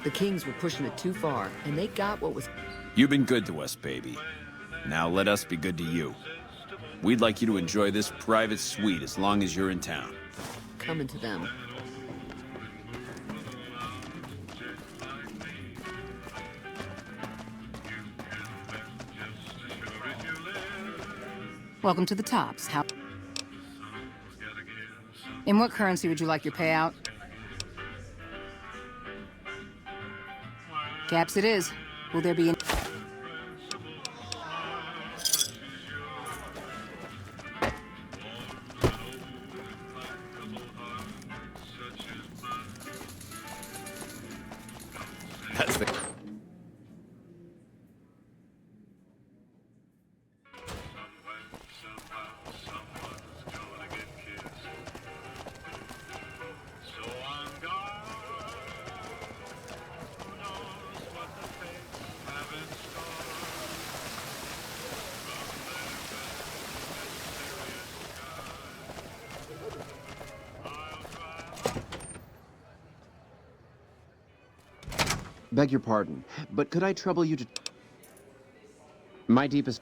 The Kings were pushing it too far, and they got what was You've been good to us, baby. Now let us be good to you. We'd like you to enjoy this private suite as long as you're in town. coming to them. Welcome to the Tops. In what currency would you like your payout? Caps it is. Will there be any... That's the... Beg your pardon, but could I trouble you to... My deepest...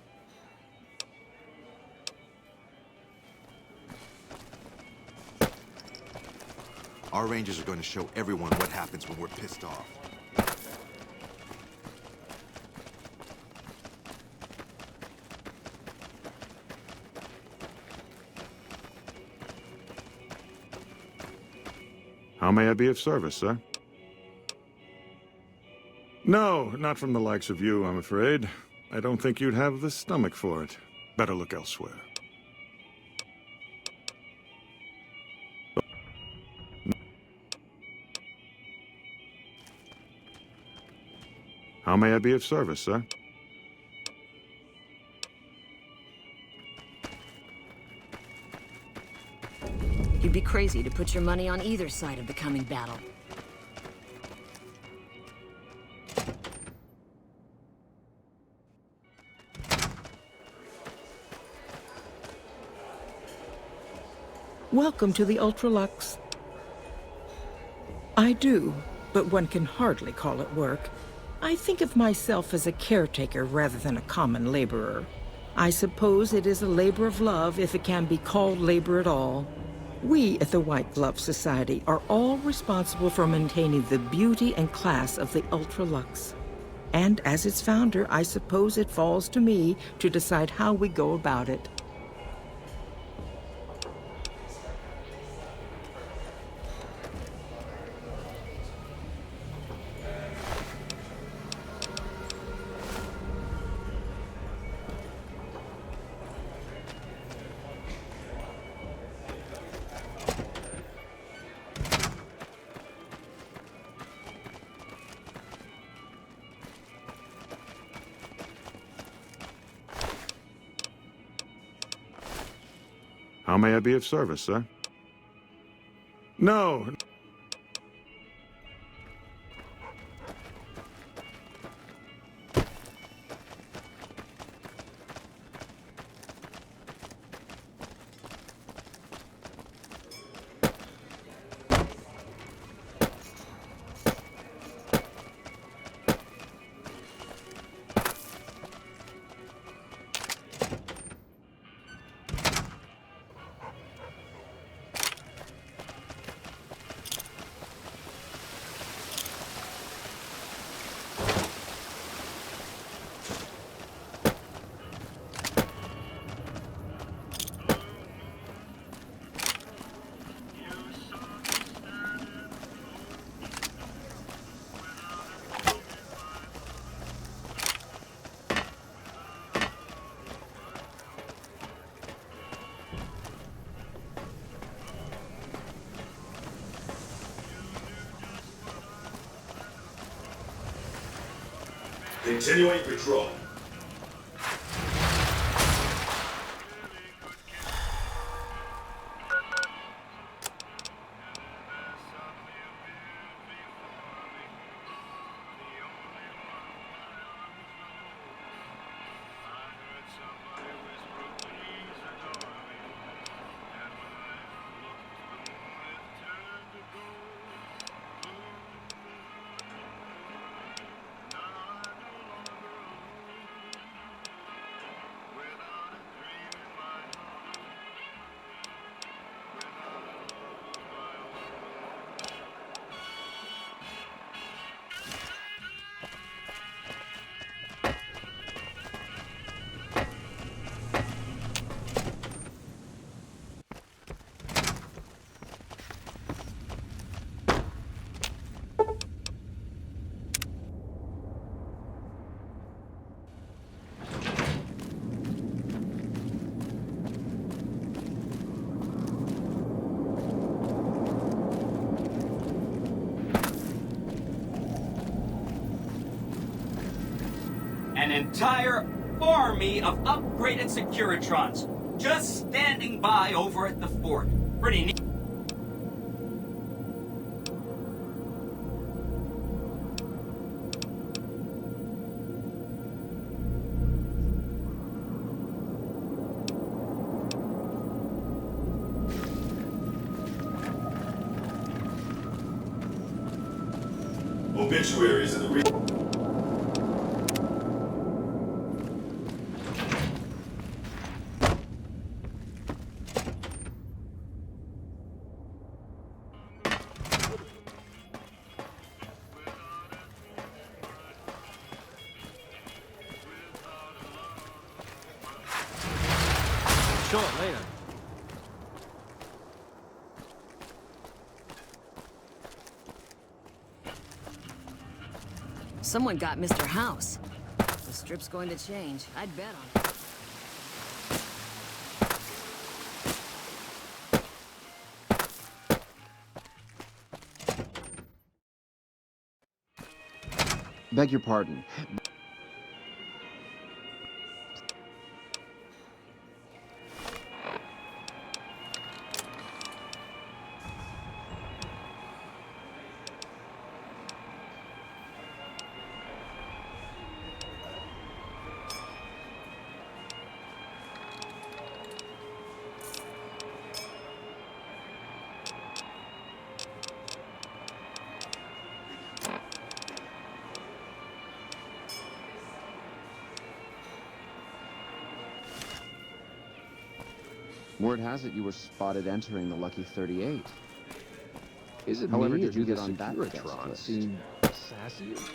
Our rangers are going to show everyone what happens when we're pissed off. How may I be of service, sir? No, not from the likes of you, I'm afraid. I don't think you'd have the stomach for it. Better look elsewhere. How may I be of service, sir? You'd be crazy to put your money on either side of the coming battle. Welcome to the Ultralux. I do, but one can hardly call it work. I think of myself as a caretaker rather than a common laborer. I suppose it is a labor of love if it can be called labor at all. We at the White Glove Society are all responsible for maintaining the beauty and class of the Ultralux. And as its founder, I suppose it falls to me to decide how we go about it. How may I be of service, sir? No. Continuing patrol. entire army of upgraded Securitrons just standing by over at the fort. Pretty neat. Obituaries in the region. Show it later. Someone got Mr. House. The strip's going to change. I'd bet on it. Beg your pardon. Word has it you were spotted entering the Lucky 38. Is it However, me, did or you do get on the that guest Securitrons list? seem sassier?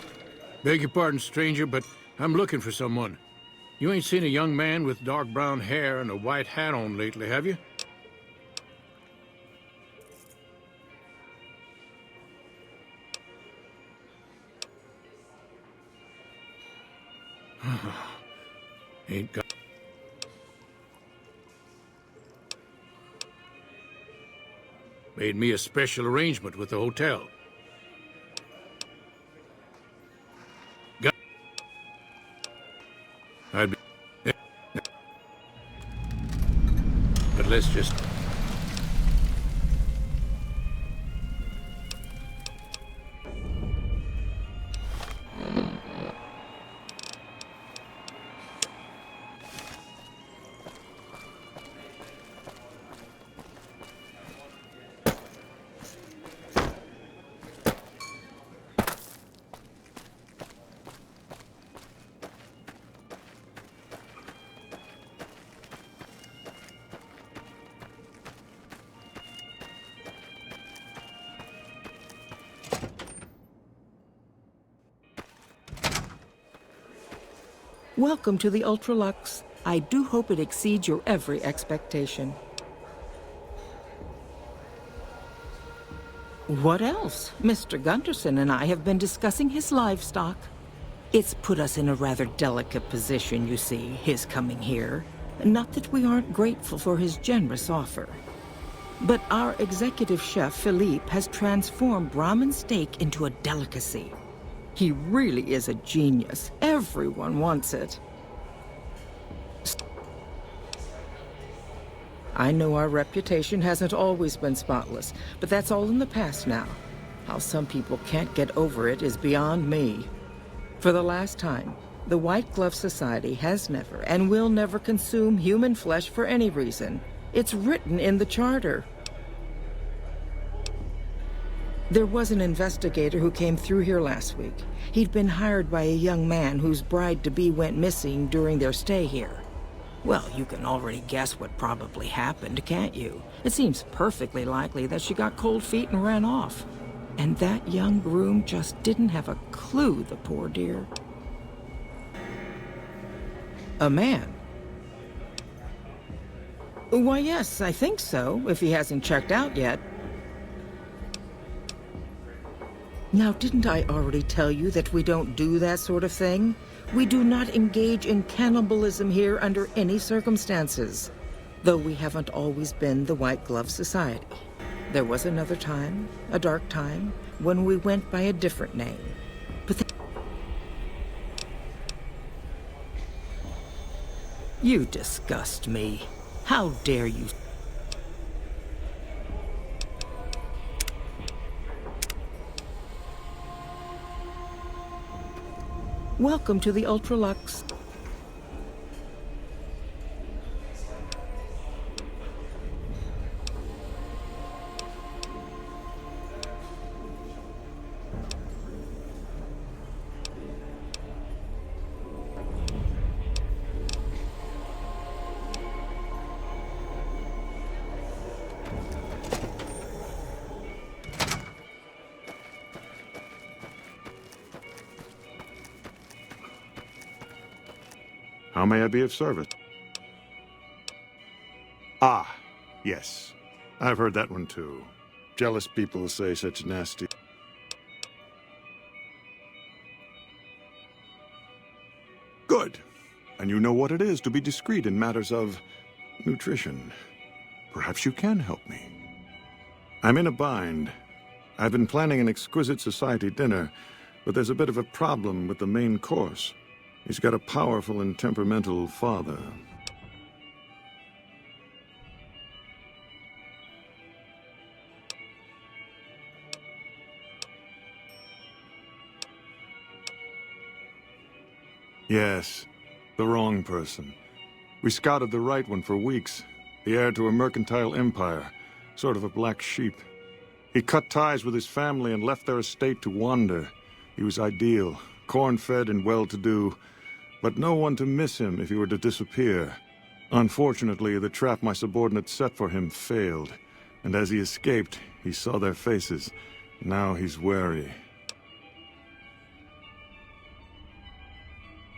Beg your pardon, stranger, but I'm looking for someone. You ain't seen a young man with dark brown hair and a white hat on lately, have you? Ain't got... Made me a special arrangement with the hotel. I'd be... But let's just... Welcome to the Ultralux. I do hope it exceeds your every expectation. What else? Mr. Gunderson and I have been discussing his livestock. It's put us in a rather delicate position, you see, his coming here. Not that we aren't grateful for his generous offer. But our executive chef, Philippe, has transformed Brahmin steak into a delicacy. He really is a genius. Everyone wants it. I know our reputation hasn't always been spotless, but that's all in the past now. How some people can't get over it is beyond me. For the last time, the White Glove Society has never and will never consume human flesh for any reason. It's written in the charter. There was an investigator who came through here last week. He'd been hired by a young man whose bride-to-be went missing during their stay here. Well, you can already guess what probably happened, can't you? It seems perfectly likely that she got cold feet and ran off. And that young groom just didn't have a clue, the poor dear. A man? Why, yes, I think so, if he hasn't checked out yet. Now, didn't I already tell you that we don't do that sort of thing? We do not engage in cannibalism here under any circumstances. Though we haven't always been the White Glove Society. There was another time, a dark time, when we went by a different name. But You disgust me. How dare you? Welcome to the Ultralux. How may I be of service? Ah, yes. I've heard that one too. Jealous people say such nasty... Good. And you know what it is to be discreet in matters of nutrition. Perhaps you can help me. I'm in a bind. I've been planning an exquisite society dinner, but there's a bit of a problem with the main course. He's got a powerful and temperamental father. Yes, the wrong person. We scouted the right one for weeks. The heir to a mercantile empire, sort of a black sheep. He cut ties with his family and left their estate to wander. He was ideal, corn-fed and well-to-do, but no one to miss him if he were to disappear. Unfortunately, the trap my subordinates set for him failed, and as he escaped, he saw their faces. Now he's wary.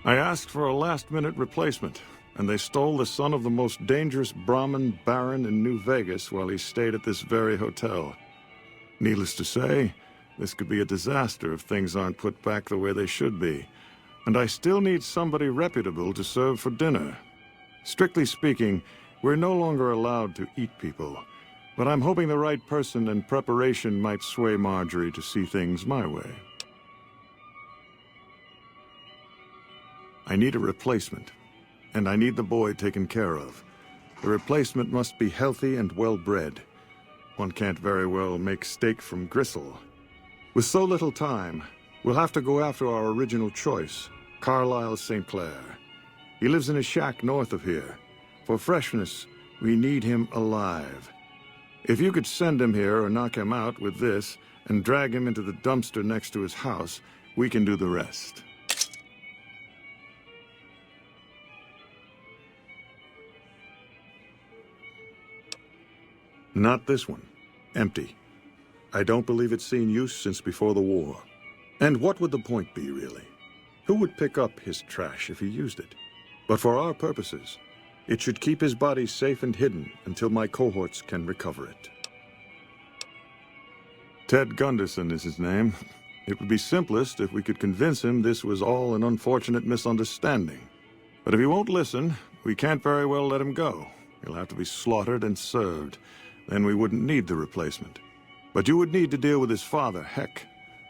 I asked for a last-minute replacement, and they stole the son of the most dangerous Brahmin baron in New Vegas while he stayed at this very hotel. Needless to say, this could be a disaster if things aren't put back the way they should be. And I still need somebody reputable to serve for dinner. Strictly speaking, we're no longer allowed to eat people, but I'm hoping the right person and preparation might sway Marjorie to see things my way. I need a replacement, and I need the boy taken care of. The replacement must be healthy and well-bred. One can't very well make steak from gristle. With so little time, we'll have to go after our original choice, Carlisle St. Clair. He lives in a shack north of here. For freshness, we need him alive. If you could send him here or knock him out with this, and drag him into the dumpster next to his house, we can do the rest. Not this one. Empty. I don't believe it's seen use since before the war. And what would the point be, really? Who would pick up his trash if he used it? But for our purposes, it should keep his body safe and hidden until my cohorts can recover it. Ted Gunderson is his name. It would be simplest if we could convince him this was all an unfortunate misunderstanding. But if he won't listen, we can't very well let him go. He'll have to be slaughtered and served. Then we wouldn't need the replacement. But you would need to deal with his father, Heck.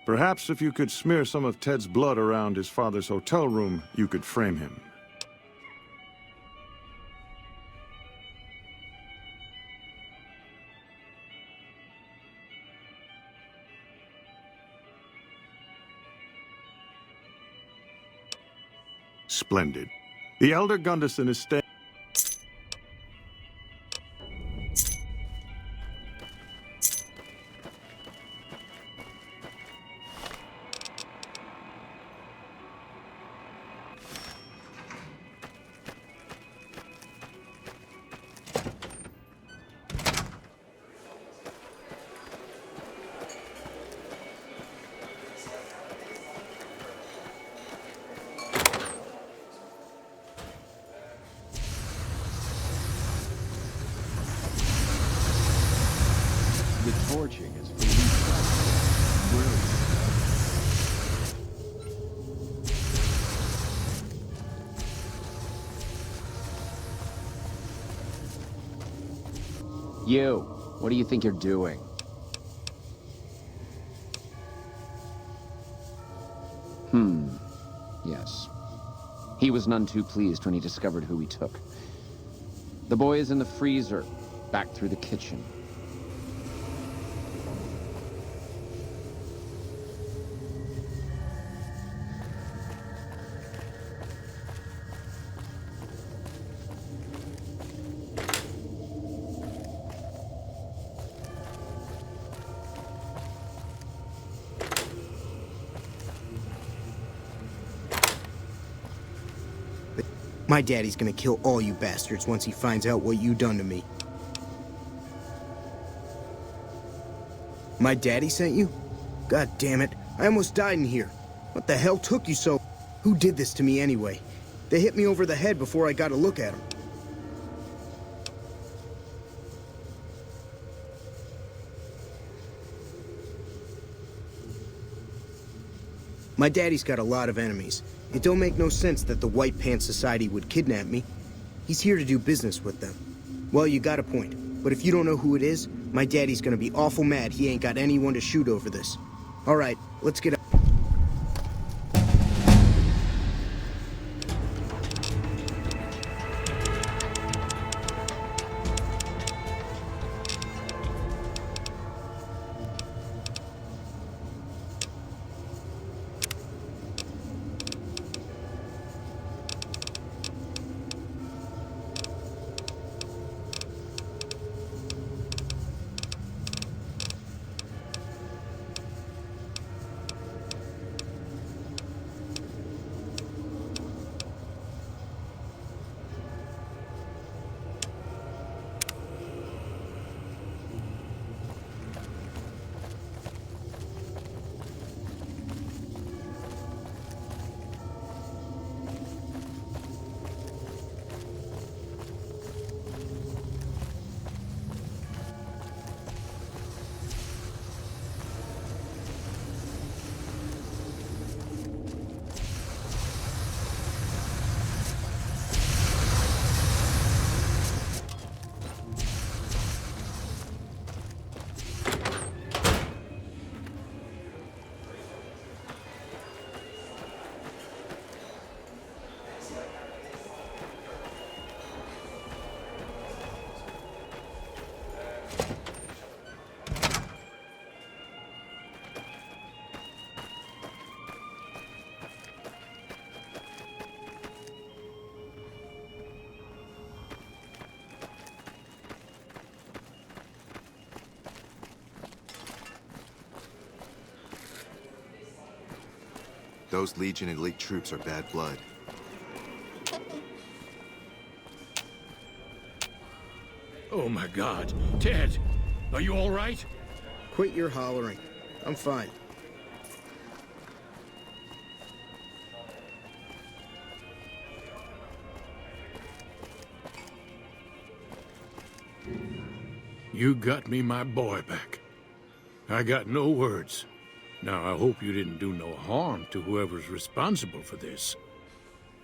Perhaps if you could smear some of Ted's blood around his father's hotel room, you could frame him. Splendid. The elder Gunderson is staying... The torching is brilliant. You, what do you think you're doing? Yes. He was none too pleased when he discovered who we took. The boy is in the freezer, back through the kitchen. My daddy's gonna kill all you bastards once he finds out what you done to me. My daddy sent you? God damn it, I almost died in here. What the hell took you so? Who did this to me anyway? They hit me over the head before I got a look at them. My daddy's got a lot of enemies. It don't make no sense that the White Pants Society would kidnap me. He's here to do business with them. Well, you got a point. But if you don't know who it is, my daddy's gonna be awful mad he ain't got anyone to shoot over this. All right, let's get up. Those Legion elite troops are bad blood. Oh my God. Ted, are you all right? Quit your hollering. I'm fine. You got me my boy back. I got no words. Now, I hope you didn't do no harm to whoever's responsible for this.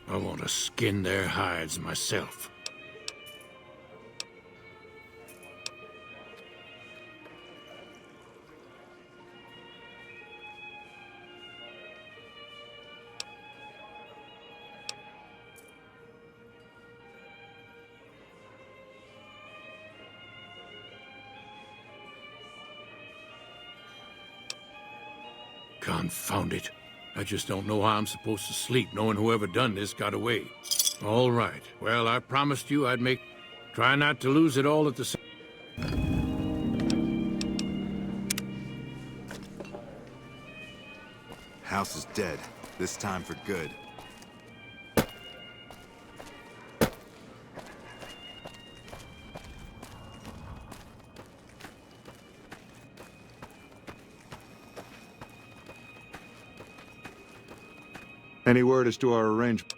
I want to skin their hides myself. Confound it. I just don't know how I'm supposed to sleep knowing whoever done this got away. All right. Well, I promised you I'd try not to lose it all at the same... House is dead. This time for good. Any word as to our arrangement?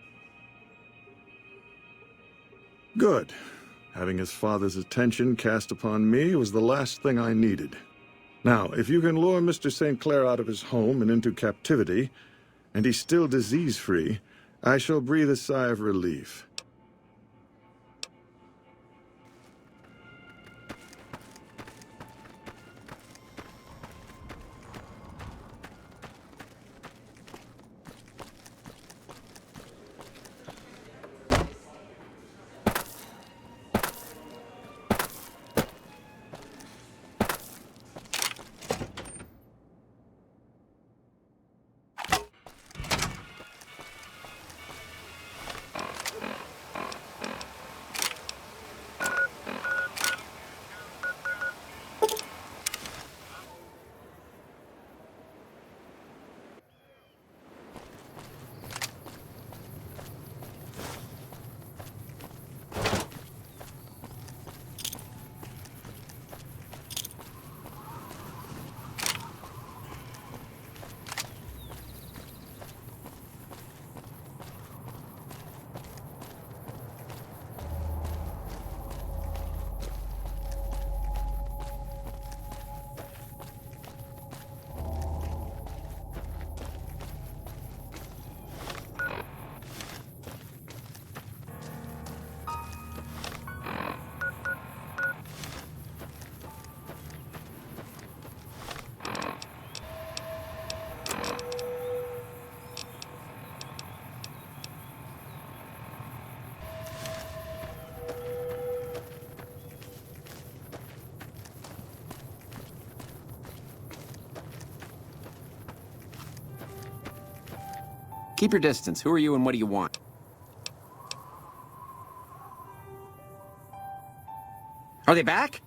Good. Having his father's attention cast upon me was the last thing I needed. Now, if you can lure Mr. St. Clair out of his home and into captivity, and he's still disease-free, I shall breathe a sigh of relief. Keep your distance. Who are you and what do you want? Are they back?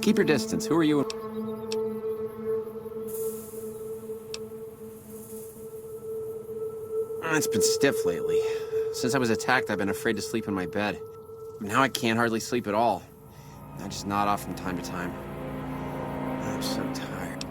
Keep your distance. Who are you? It's been stiff lately. Since I was attacked, I've been afraid to sleep in my bed. Now I can't hardly sleep at all. I just nod off from time to time. I'm so tired.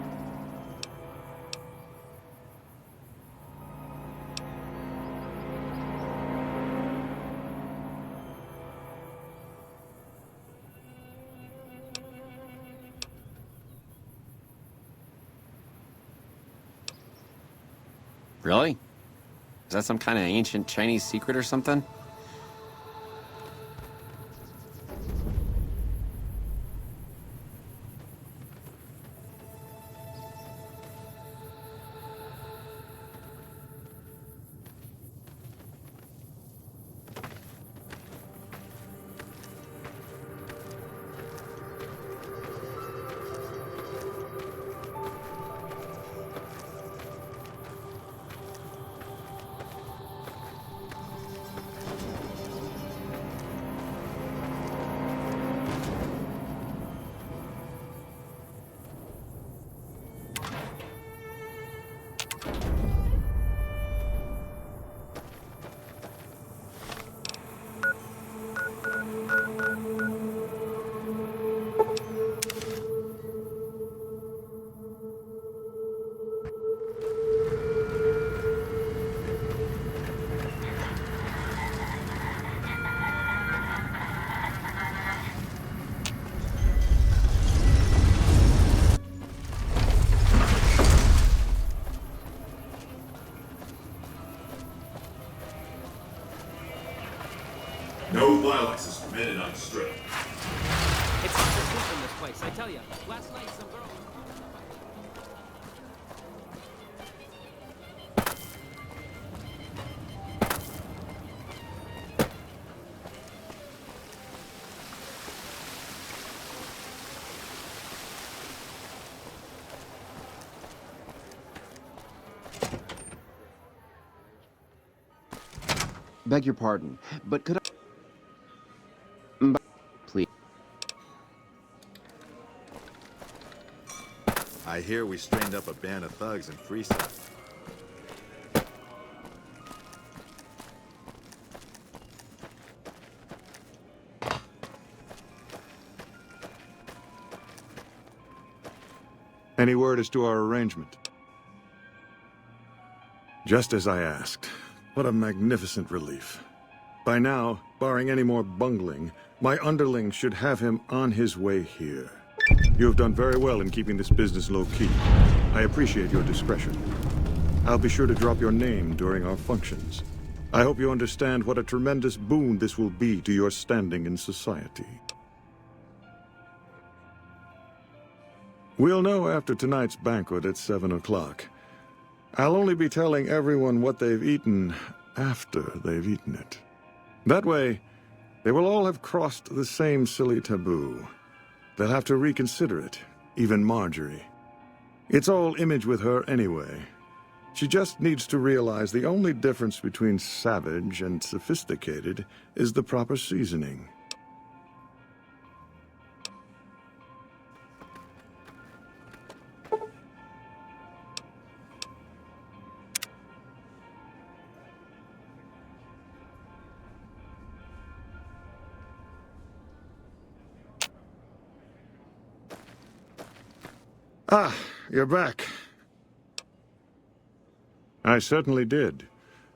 Really? Is that some kind of ancient Chinese secret or something? No violence is permitted on the strip. It's hard to sleep in this place, I tell you. Last night, some girl... Beg your pardon, but could I... Please. I hear we strained up a band of thugs in Freeside. Any word as to our arrangement? Just as I asked. What a magnificent relief. By now, barring any more bungling, my underlings should have him on his way here. You have done very well in keeping this business low-key. I appreciate your discretion. I'll be sure to drop your name during our functions. I hope you understand what a tremendous boon this will be to your standing in society. We'll know after tonight's banquet at 7 o'clock. I'll only be telling everyone what they've eaten after they've eaten it. That way, they will all have crossed the same silly taboo. They'll have to reconsider it, even Marjorie. It's all image with her anyway. She just needs to realize the only difference between savage and sophisticated is the proper seasoning. Ah, you're back. I certainly did.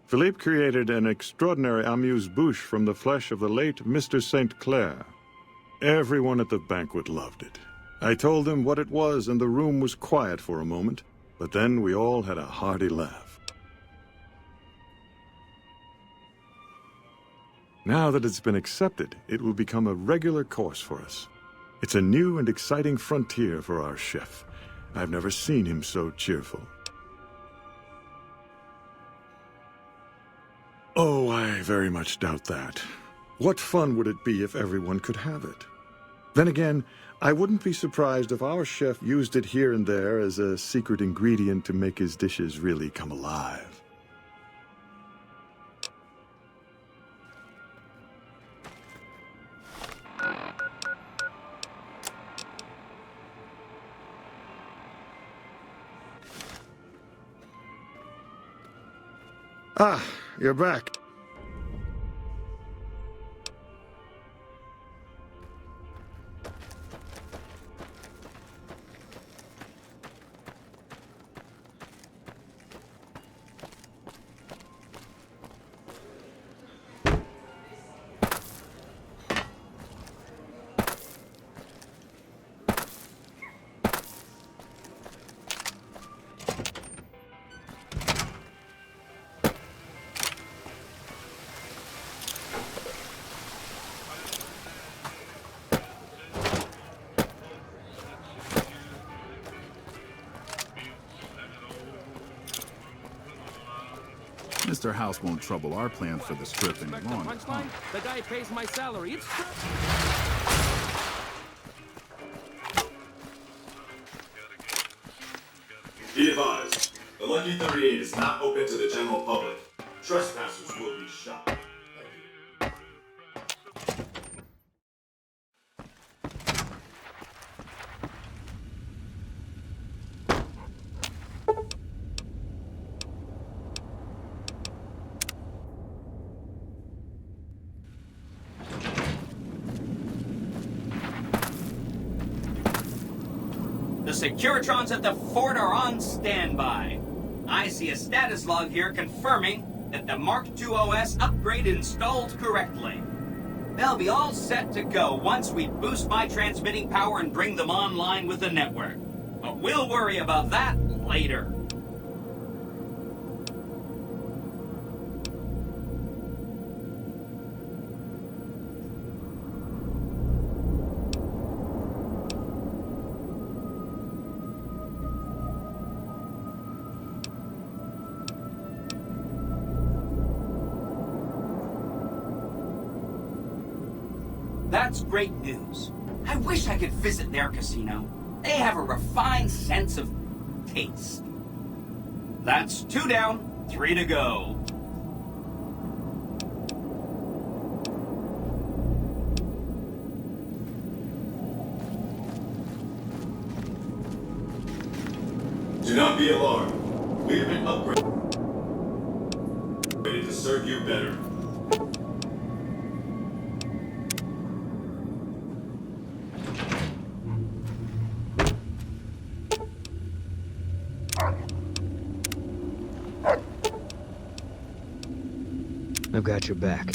Philippe created an extraordinary amuse-bouche from the flesh of the late Mr. St. Clair. Everyone at the banquet loved it. I told them what it was, and the room was quiet for a moment, but then we all had a hearty laugh. Now that it's been accepted, it will become a regular course for us. It's a new and exciting frontier for our chef. I've never seen him so cheerful. Oh, I very much doubt that. What fun would it be if everyone could have it? Then again, I wouldn't be surprised if our chef used it here and there as a secret ingredient to make his dishes really come alive. Ah, you're back. Mr. House won't trouble our plans for the Strip any longer. Punchline? The guy pays my salary. It's Be advised, the Lucky 38 is not open to the general public. Trespassers will be shot. The Securitrons at the fort are on standby. I see a status log here confirming that the Mark II OS upgrade installed correctly. They'll be all set to go once we boost my transmitting power and bring them online with the network. But we'll worry about that later. That's great news. I wish I could visit their casino. They have a refined sense of taste. That's 2 down, 3 to go. Do not be alarmed. We have been upgraded to serve you better. I've got your back.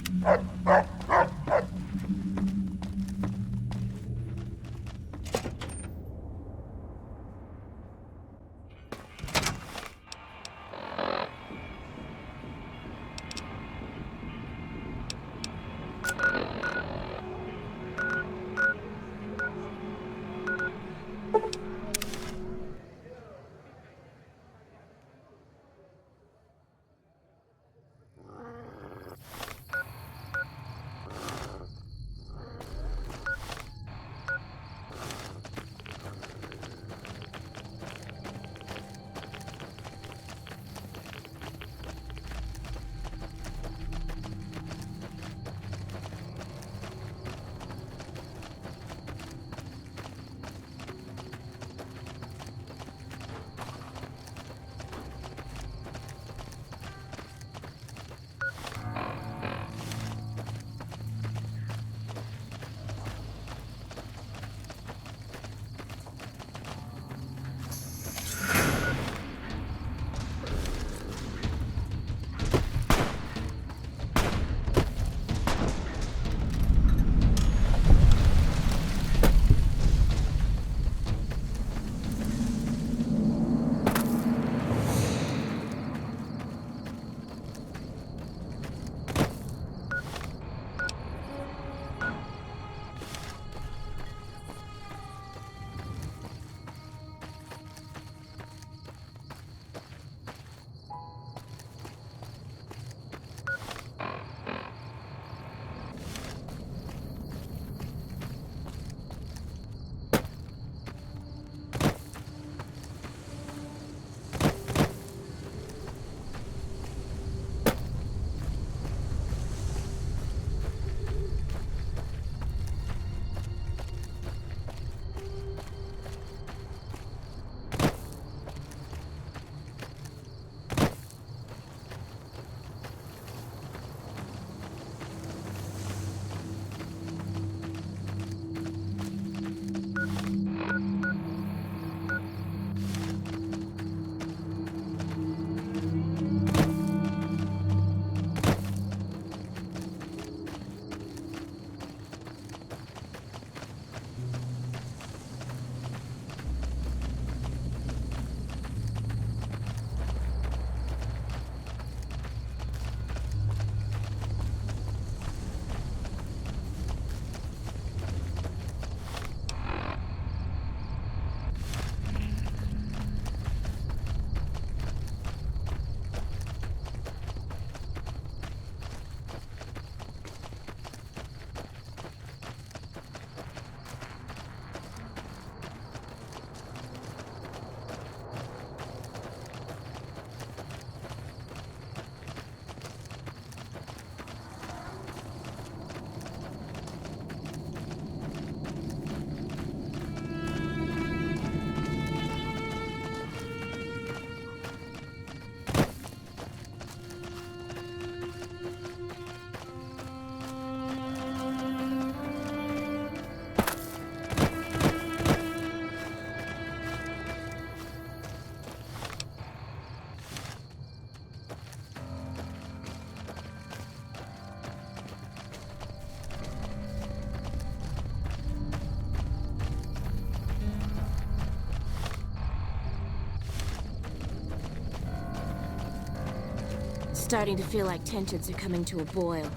starting to feel like tensions are coming to a boil.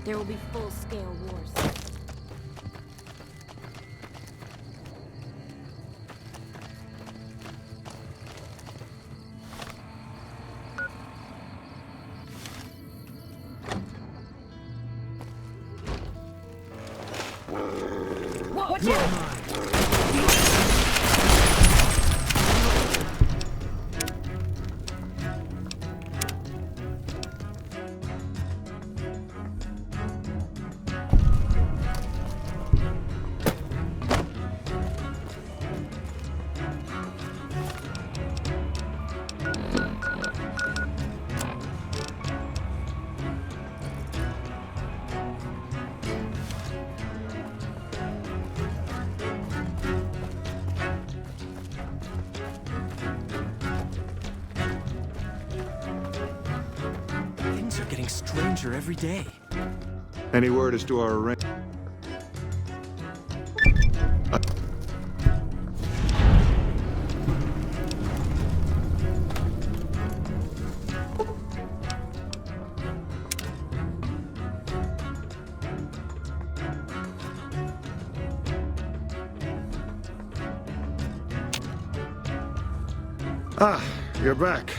There will be full-scale wars. Watch out! Things are getting stranger every day. Any word as to our arrangement? Ah, you're back.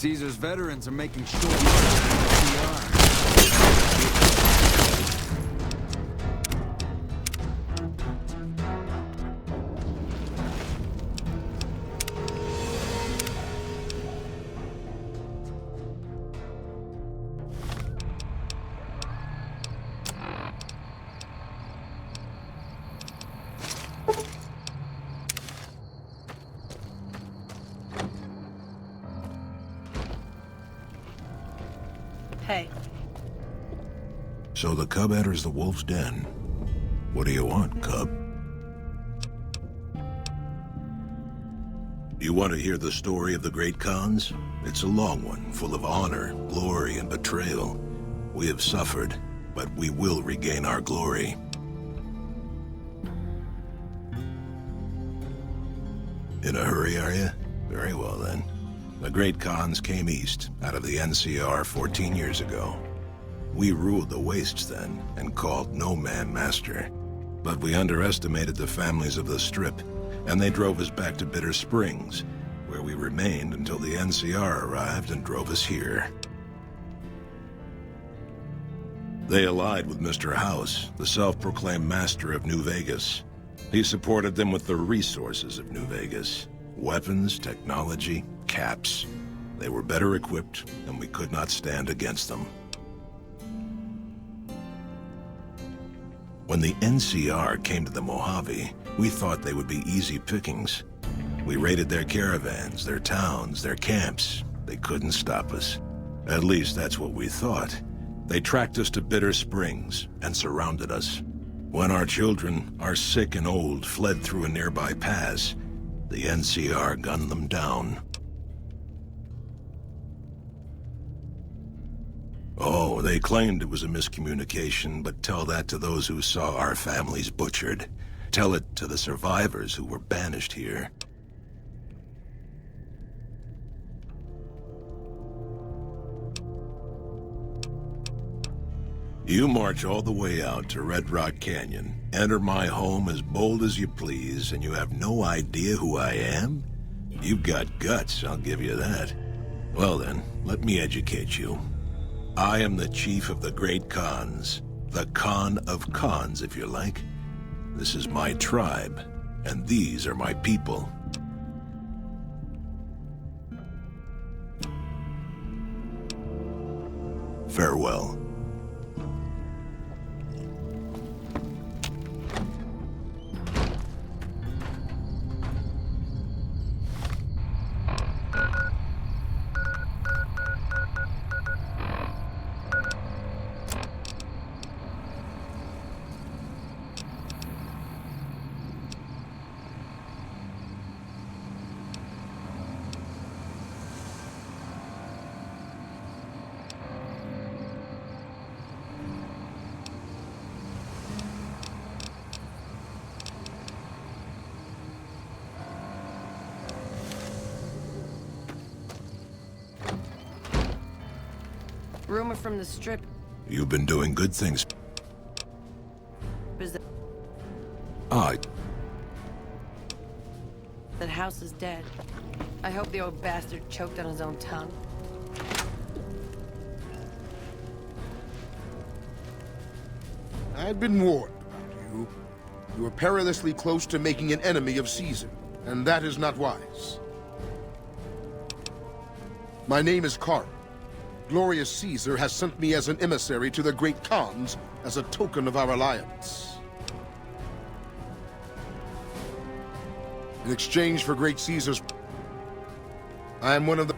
Caesar's veterans are making sure we are. Hey. So the cub enters the wolf's den. What do you want, cub? You want to hear the story of the great Khans? It's a long one, full of honor, glory, and betrayal. We have suffered, but we will regain our glory. In a hurry, are you? Very well, then. The great Khans came east, out of the NCR 14 years ago. We ruled the wastes then, and called no man master. But we underestimated the families of the Strip, and they drove us back to Bitter Springs, where we remained until the NCR arrived and drove us here. They allied with Mr. House, the self-proclaimed master of New Vegas. He supported them with the resources of New Vegas. Weapons, technology, caps. They were better equipped, and we could not stand against them. When the NCR came to the Mojave, we thought they would be easy pickings. We raided their caravans, their towns, their camps. They couldn't stop us. At least that's what we thought. They tracked us to Bitter Springs and surrounded us. When our children, our sick and old, fled through a nearby pass, the NCR gunned them down. Oh, they claimed it was a miscommunication, but tell that to those who saw our families butchered. Tell it to the survivors who were banished here. You march all the way out to Red Rock Canyon, enter my home as bold as you please, and you have no idea who I am? You've got guts, I'll give you that. Well then, let me educate you. I am the chief of the great Khans. The Khan of Khans, if you like. This is my tribe, and these are my people. Farewell. Rumor from the Strip You've been doing good things. is that that House is dead. I hope the old bastard choked on his own tongue. I'd been warned about you. You were perilously close to making an enemy of Caesar, and that is not wise. My name is Carl. Glorious Caesar has sent me as an emissary to the great Khans as a token of our alliance. In exchange for great Caesar's... I am one of the...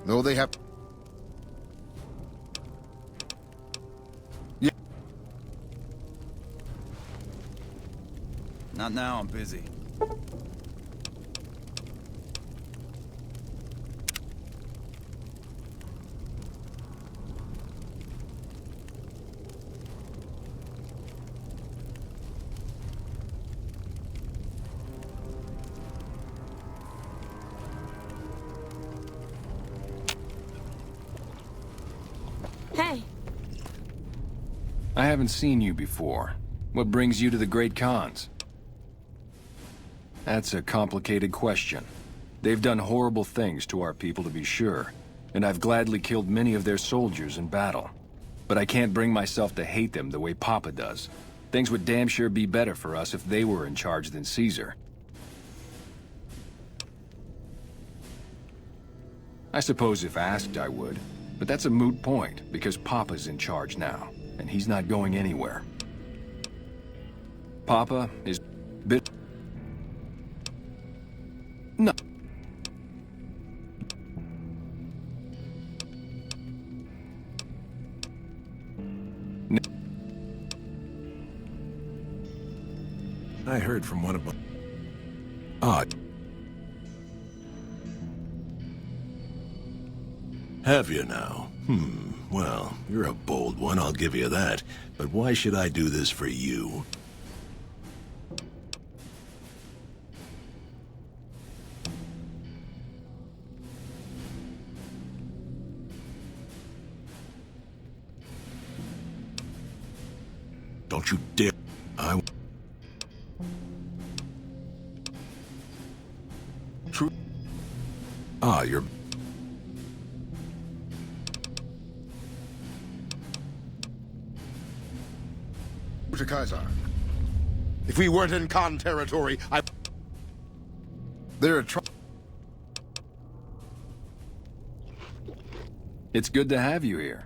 No, they have... Yeah. Not now, I'm busy. Hey! I haven't seen you before. What brings you to the Great Khans? That's a complicated question. They've done horrible things to our people, to be sure, and I've gladly killed many of their soldiers in battle. But I can't bring myself to hate them the way Papa does. Things would damn sure be better for us if they were in charge than Caesar. I suppose if asked, I would. But that's a moot point, because Papa's in charge now, and he's not going anywhere. Papa is bit... No. I heard from one of my... Odd. Have you now? Well, you're a bold one, I'll give you that. But why should I do this for you? Don't you dare... True. You're... To Kaiser. If we weren't in Khan territory, They're a It's good to have you here.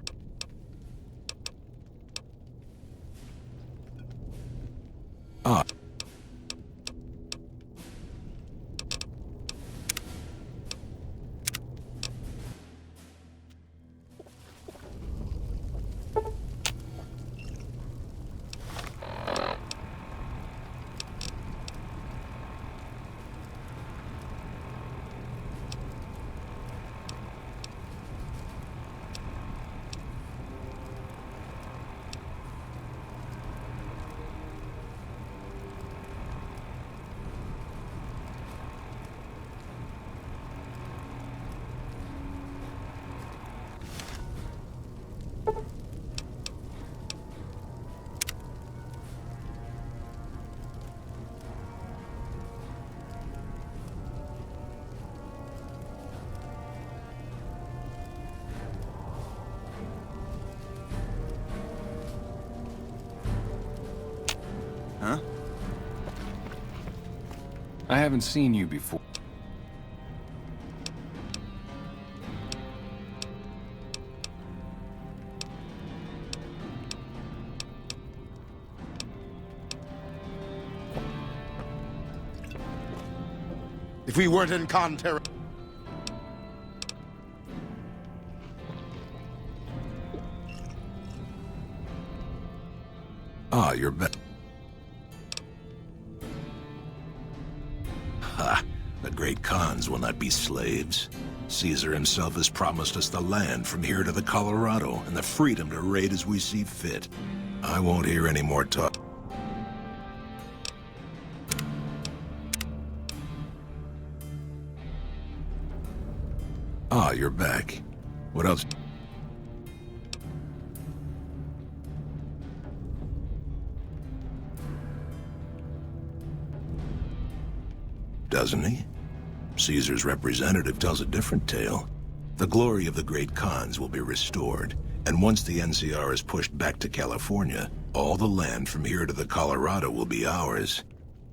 Huh? I haven't seen you before. If we weren't in Khan territory... You're back. Ha! The great Khans will not be slaves. Caesar himself has promised us the land from here to the Colorado and the freedom to raid as we see fit. I won't hear any more talk. You're back. What else? Doesn't he? Caesar's representative tells a different tale. The glory of the great Khans will be restored, and once the NCR is pushed back to California, all the land from here to the Colorado will be ours.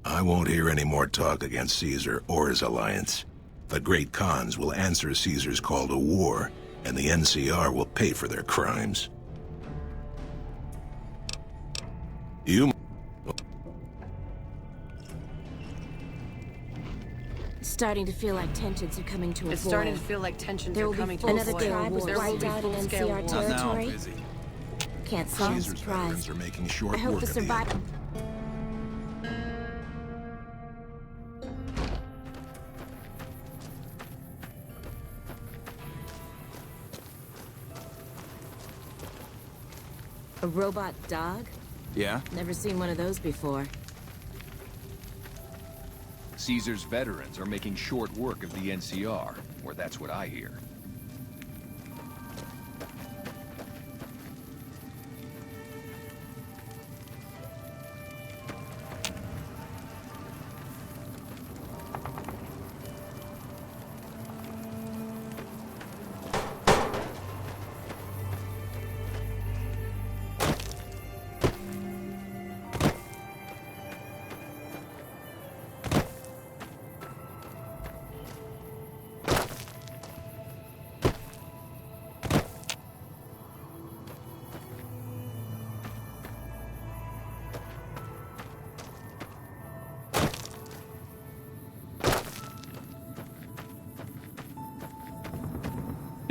I won't hear any more talk against Caesar or his alliance. The great Khans will answer Caesar's call to war, and the NCR will pay for their crimes. You... Starting to feel like tensions are coming to a boil. It's starting to feel like tensions are coming to a boil. Another tribe was wiped out in NCR territory. busy. Can't say I'm Caesar's veterans surprised. are making short I hope work to of the survive. A robot dog? Yeah? Never seen one of those before. Caesar's veterans are making short work of the NCR, or that's what I hear.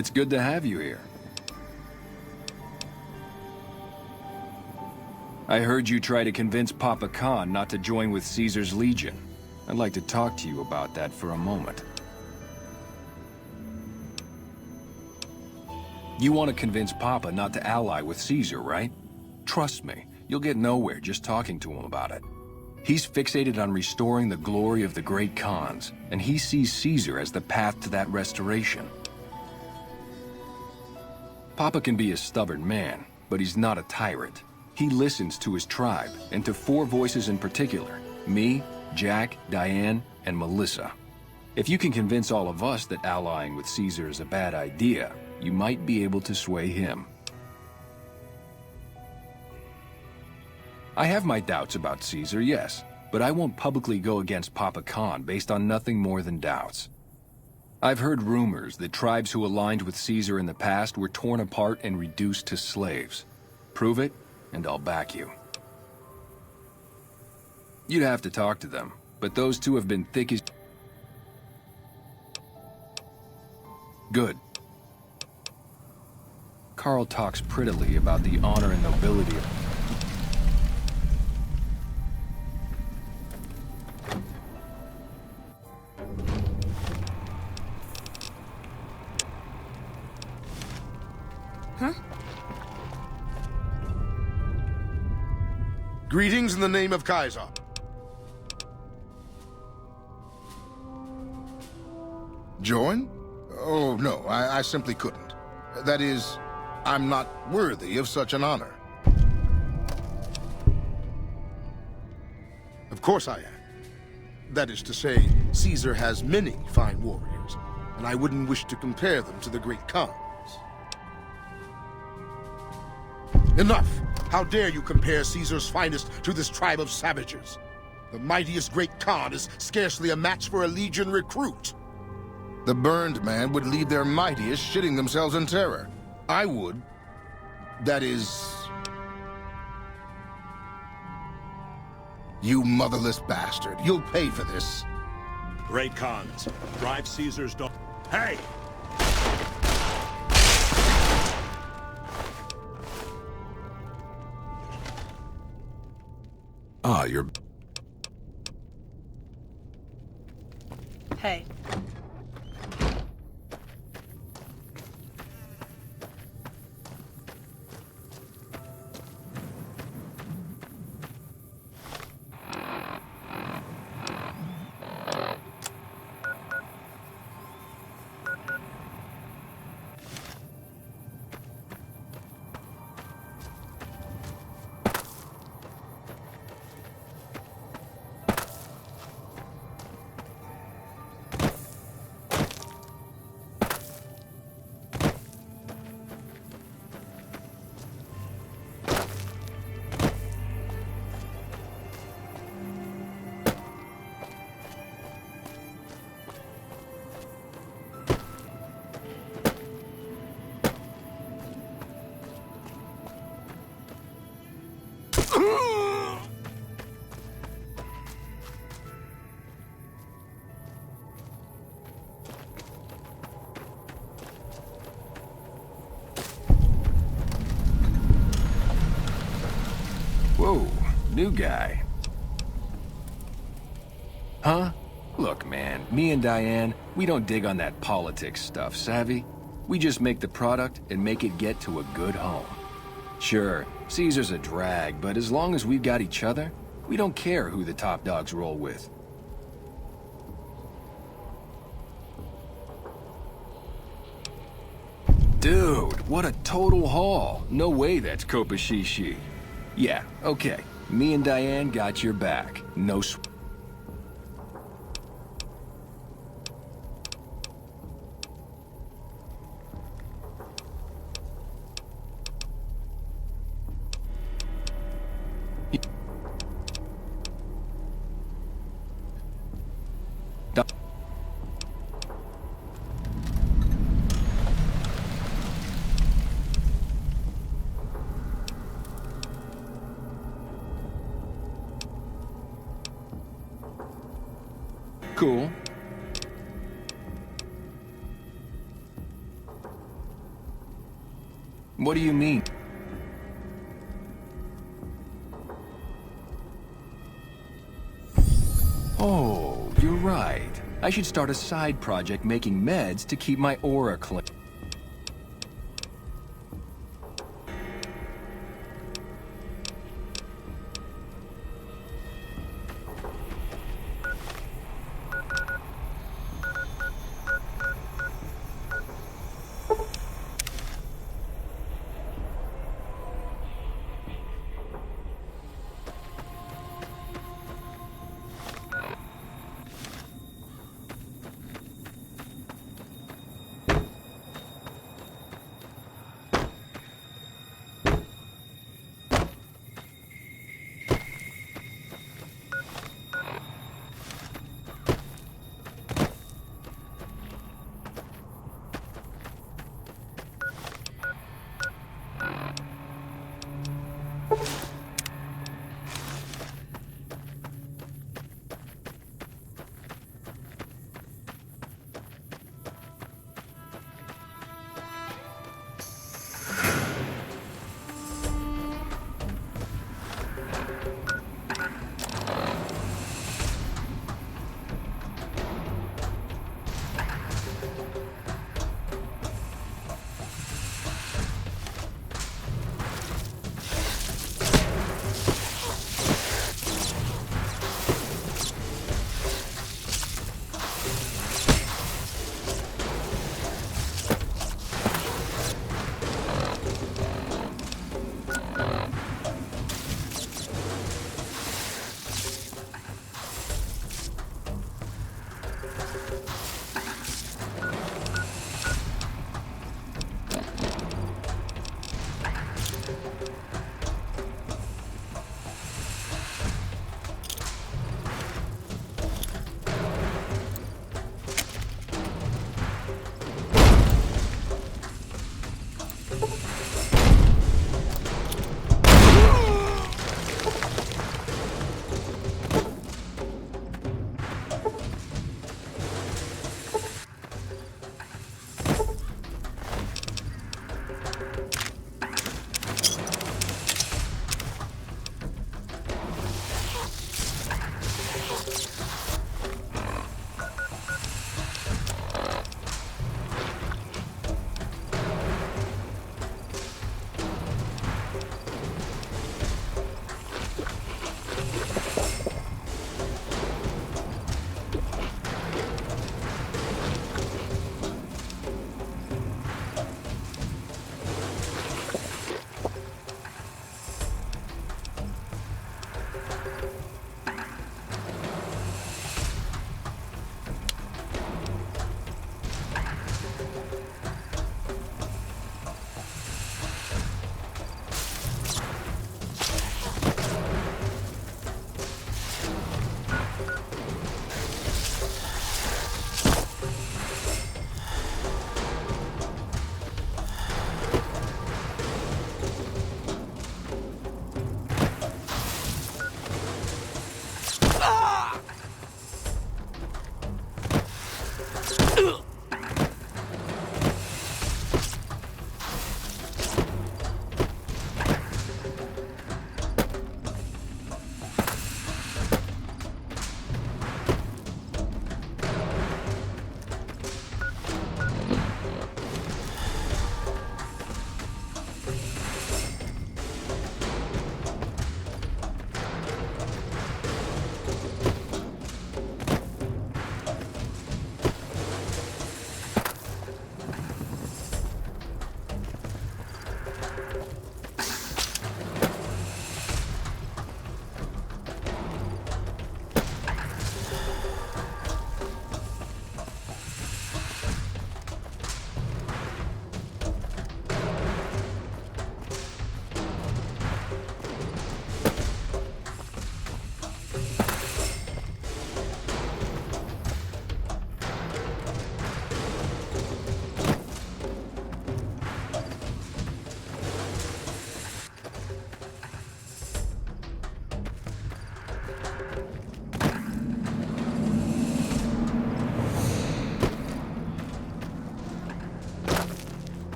It's good to have you here. I heard you try to convince Papa Khan not to join with Caesar's Legion. I'd like to talk to you about that for a moment. You want to convince Papa not to ally with Caesar, right? Trust me, you'll get nowhere just talking to him about it. He's fixated on restoring the glory of the great Khans, and he sees Caesar as the path to that restoration. Papa can be a stubborn man, but he's not a tyrant. He listens to his tribe, and to 4 voices in particular: me, Jack, Diane, and Melissa. If you can convince all of us that allying with Caesar is a bad idea, you might be able to sway him. I have my doubts about Caesar, yes, but I won't publicly go against Papa Khan based on nothing more than doubts. I've heard rumors that tribes who aligned with Caesar in the past were torn apart and reduced to slaves. Prove it, and I'll back you. You'd have to talk to them, but those two have been thick as... Good. Carl talks prettily about the honor and nobility of... Huh? Greetings in the name of Kaiser. Join? Oh, no, I simply couldn't. That is, I'm not worthy of such an honor. Of course I am. That is to say, Caesar has many fine warriors, and I wouldn't wish to compare them to the great Khans. Enough! How dare you compare Caesar's finest to this tribe of savages? The mightiest great Khan is scarcely a match for a Legion recruit. The burned man would leave their mightiest shitting themselves in terror. I would. That is... You motherless bastard. You'll pay for this. Great Khans, drive Caesar's dog. Hey! Ah, you're... Hey. Whoa, new guy. Huh? Look, man, me and Diane, we don't dig on that politics stuff, savvy? We just make the product and make it get to a good home. Sure, Caesar's a drag, but as long as we've got each other, we don't care who the top dogs roll with. Dude, what a total haul. No way that's Kopashishi. Yeah, okay. Me and Diane got your back. No sw- Cool. What do you mean? Oh, you're right. I should start a side project making meds to keep my aura clean.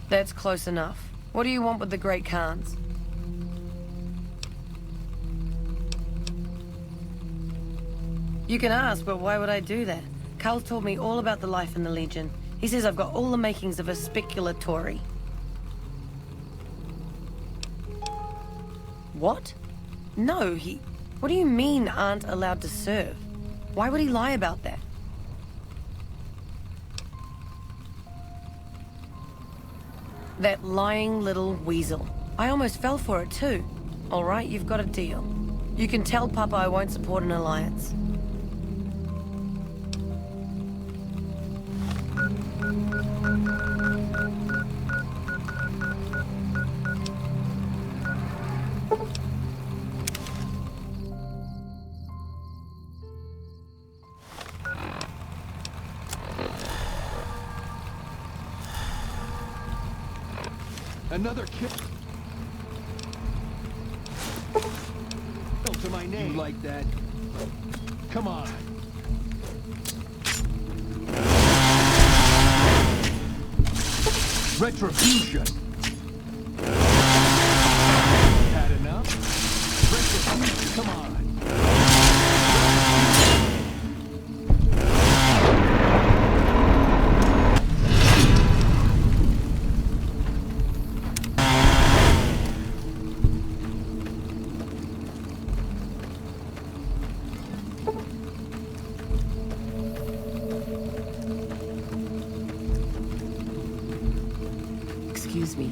That's close enough. What do you want with the Great Khans? You can ask, but why would I do that? Carl told me all about the life in the Legion. He says I've got all the makings of a speculatory. What? No, he... What do you mean aren't allowed to serve? Why would he lie about that? That lying little weasel. I almost fell for it too. All right, you've got a deal. You can tell Papa I won't support an alliance. Another kill. To my name. You like that? Come on. Retribution. Had enough? Retribution. Come on. Excuse me.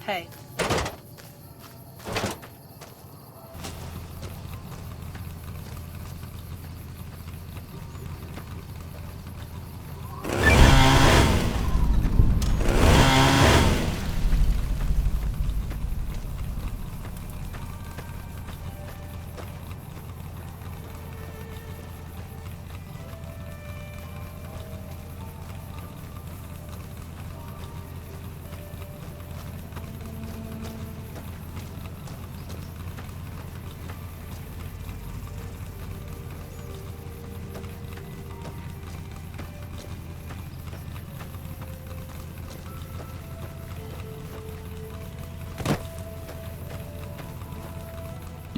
Hey.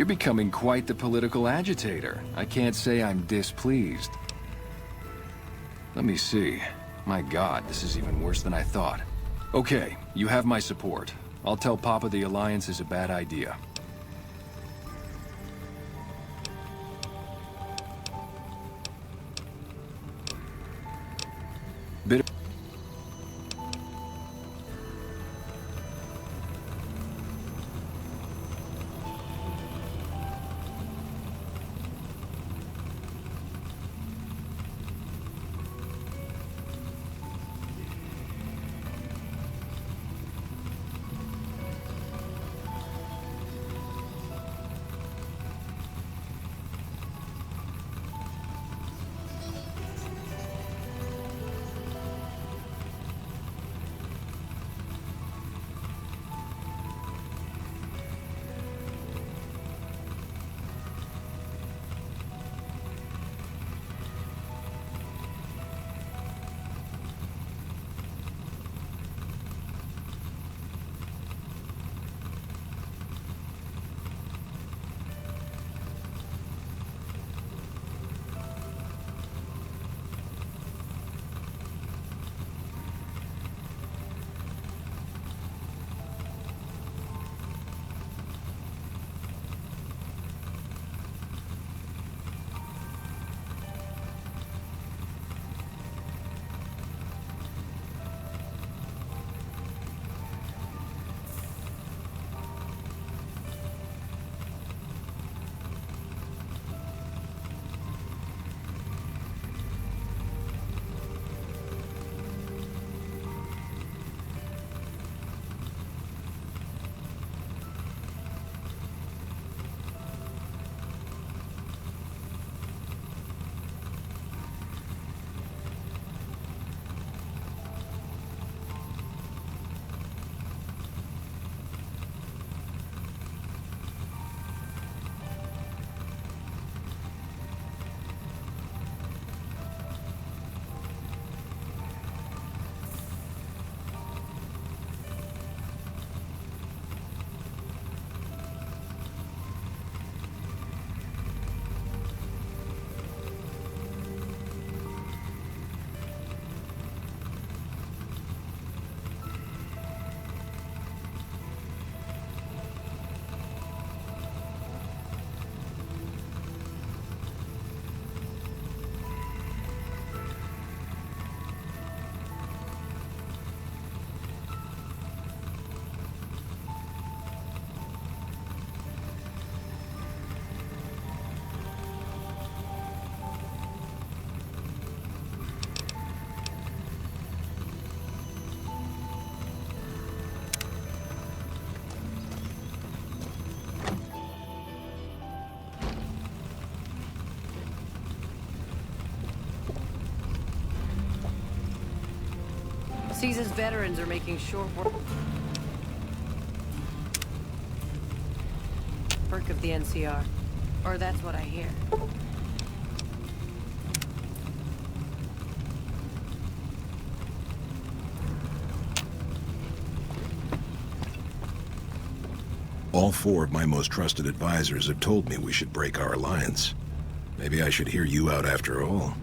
You're becoming quite the political agitator. I can't say I'm displeased. Let me see. My God, this is even worse than I thought. Okay, you have my support. I'll tell Papa the Alliance is a bad idea. Caesar's veterans are making short work of the NCR. Or that's what I hear. All four of my most trusted advisors have told me we should break our alliance. Maybe I should hear you out after all.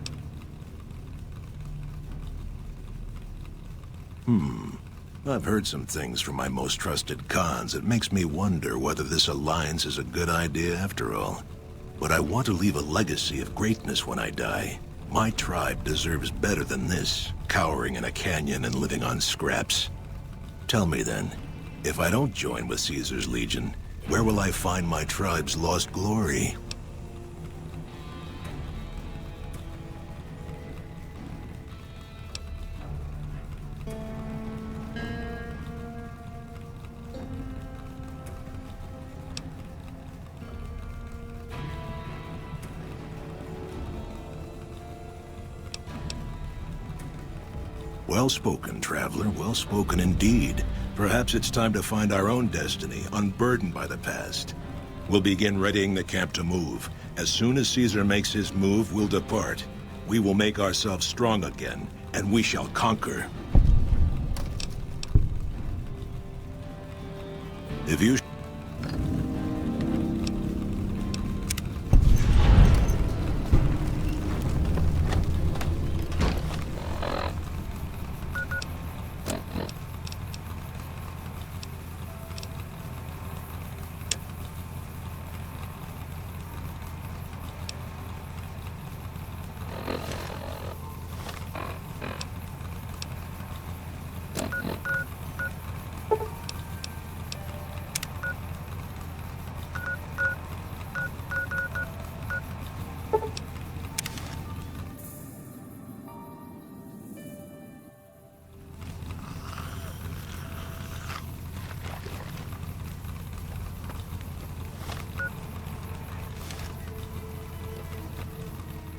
I've heard some things from my most trusted cons that makes me wonder whether this alliance is a good idea after all. But I want to leave a legacy of greatness when I die. My tribe deserves better than this, cowering in a canyon and living on scraps. Tell me then, If I don't join with Caesar's Legion, where will I find my tribe's lost glory? Well spoken, traveler. Well spoken indeed. Perhaps it's time to find our own destiny, unburdened by the past. We'll begin readying the camp to move. As soon as Caesar makes his move, we'll depart. We will make ourselves strong again, and we shall conquer. If you...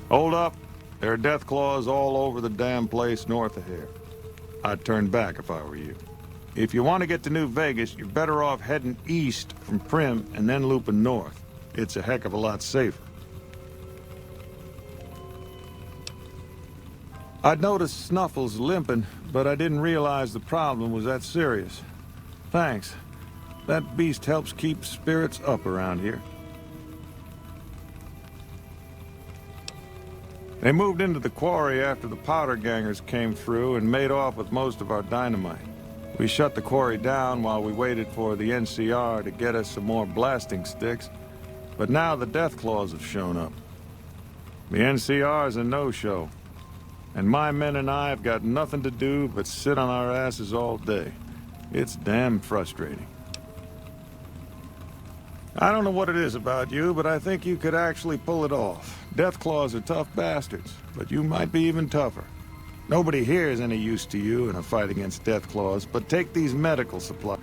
Hold up. There are death claws all over the damn place north of here. I'd turn back if I were you. If you want to get to New Vegas, you're better off heading east from Primm and then looping north. It's a heck of a lot safer. I'd noticed Snuffles limping, but I didn't realize the problem was that serious. Thanks. That beast helps keep spirits up around here. They moved into the quarry after the powder gangers came through and made off with most of our dynamite. We shut the quarry down while we waited for the NCR to get us some more blasting sticks, but now the Deathclaws have shown up. The NCR's a no-show, and my men and I have got nothing to do but sit on our asses all day. It's damn frustrating. I don't know what it is about you, but I think you could actually pull it off. Deathclaws are tough bastards, but you might be even tougher. Nobody here is any use to you in a fight against Deathclaws, but take these medical supplies.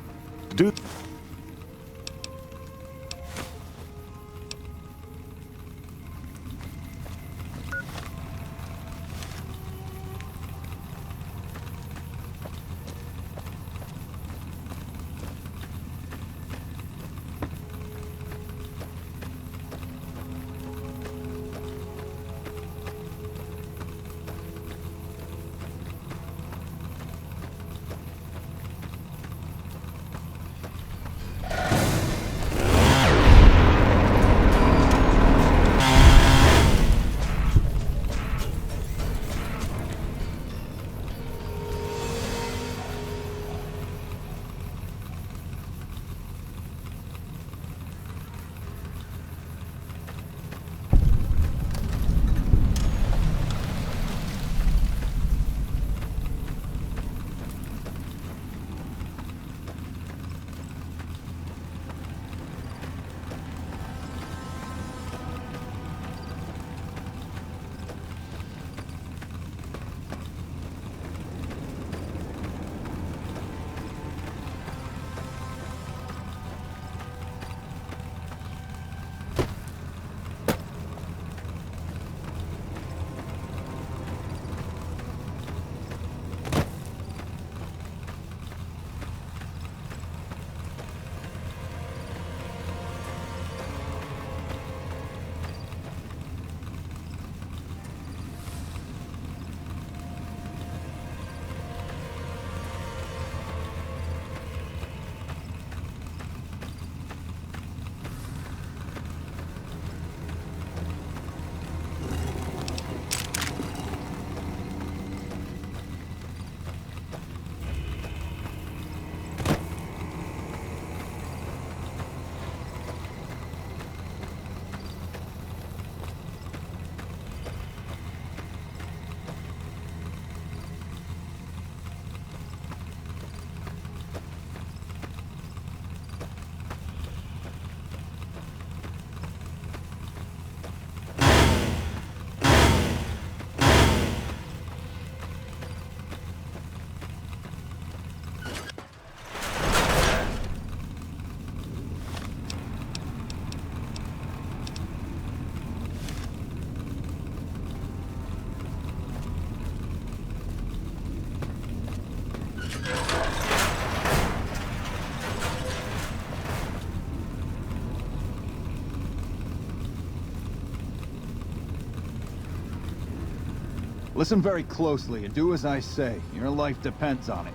Listen very closely and do as I say. Your life depends on it.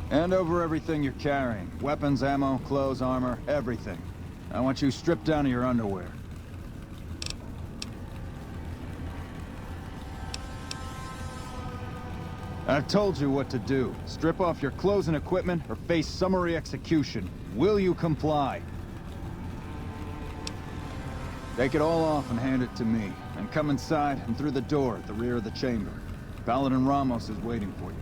Hand over everything you're carrying. Weapons, ammo, clothes, armor, everything. I want you stripped down to your underwear. I've told you what to do. Strip off your clothes and equipment or face summary execution. Will you comply? Take it all off and hand it to me. And come inside and through the door at the rear of the chamber. Paladin Ramos is waiting for you.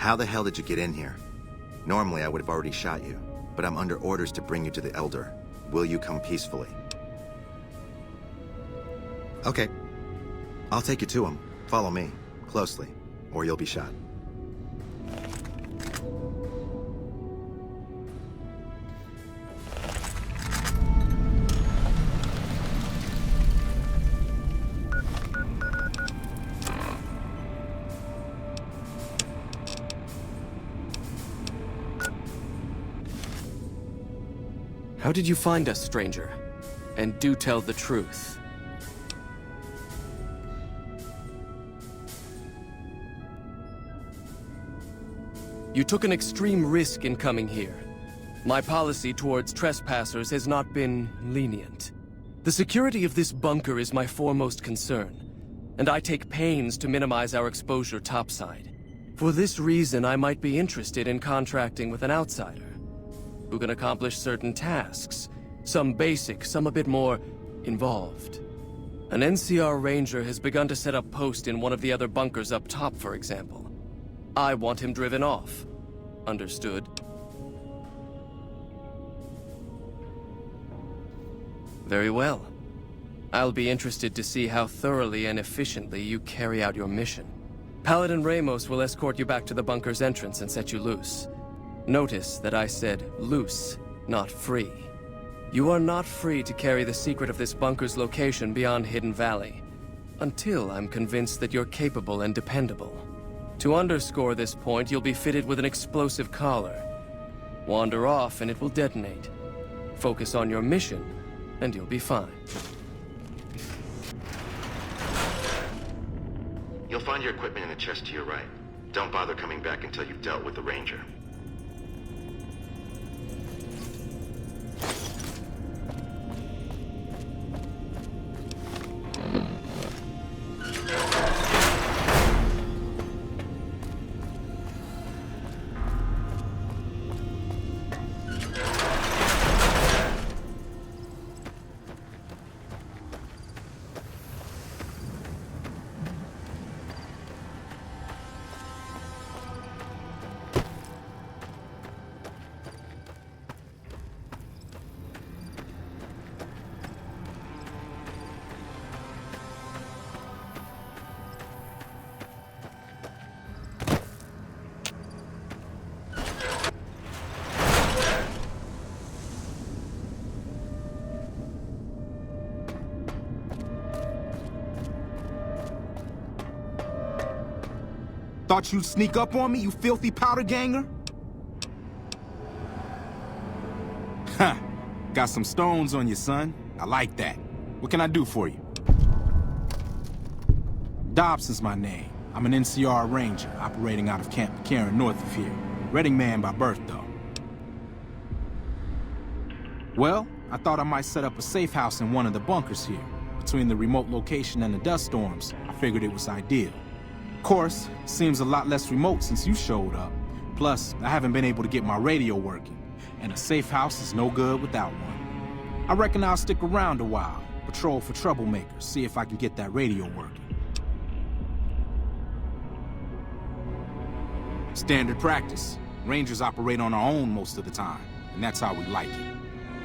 How the hell did you get in here? Normally, I would have already shot you, but I'm under orders to bring you to the Elder. Will you come peacefully? Okay. I'll take you to him. Follow me, closely, or you'll be shot. How did you find us, stranger? And do tell the truth. You took an extreme risk in coming here. My policy towards trespassers has not been lenient. The security of this bunker is my foremost concern, and I take pains to minimize our exposure topside. For this reason, I might be interested in contracting with an outsider who can accomplish certain tasks, some basic, some a bit more involved. An NCR ranger has begun to set up post in one of the other bunkers up top, for example. I want him driven off. Understood? Very well. I'll be interested to see how thoroughly and efficiently you carry out your mission. Paladin Ramos will escort you back to the bunker's entrance and set you loose. Notice that I said loose, not free. You are not free to carry the secret of this bunker's location beyond Hidden Valley, until I'm convinced that you're capable and dependable. To underscore this point, you'll be fitted with an explosive collar. Wander off and it will detonate. Focus on your mission, and you'll be fine. You'll find your equipment in the chest to your right. Don't bother coming back until you've dealt with the Ranger. Thought you'd sneak up on me, you filthy powder ganger? Ha! Got some stones on you, son. I like that. What can I do for you? Dobson's my name. I'm an NCR Ranger operating out of Camp McCarran north of here. Reading man by birth, though. Well, I thought I might set up a safe house in one of the bunkers here. Between the remote location and the dust storms, I figured it was ideal. Of course, seems a lot less remote since you showed up. Plus, I haven't been able to get my radio working, and a safe house is no good without one. I reckon I'll stick around a while, patrol for troublemakers, see if I can get that radio working. Standard practice. Rangers operate on our own most of the time, and that's how we like it.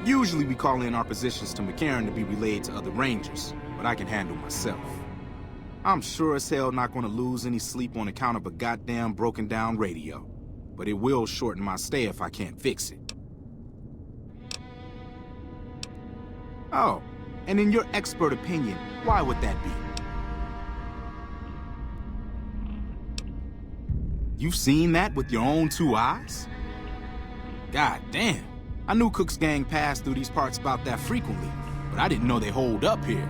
Usually we call in our positions to McCarran to be relayed to other Rangers, but I can handle myself. I'm sure as hell not gonna lose any sleep on account of a goddamn broken down radio, but it will shorten my stay if I can't fix it. Oh, and in your expert opinion, why would that be? You've seen that with your own two eyes? God damn. I knew Cook's gang passed through these parts about that frequently, but I didn't know they holed up here.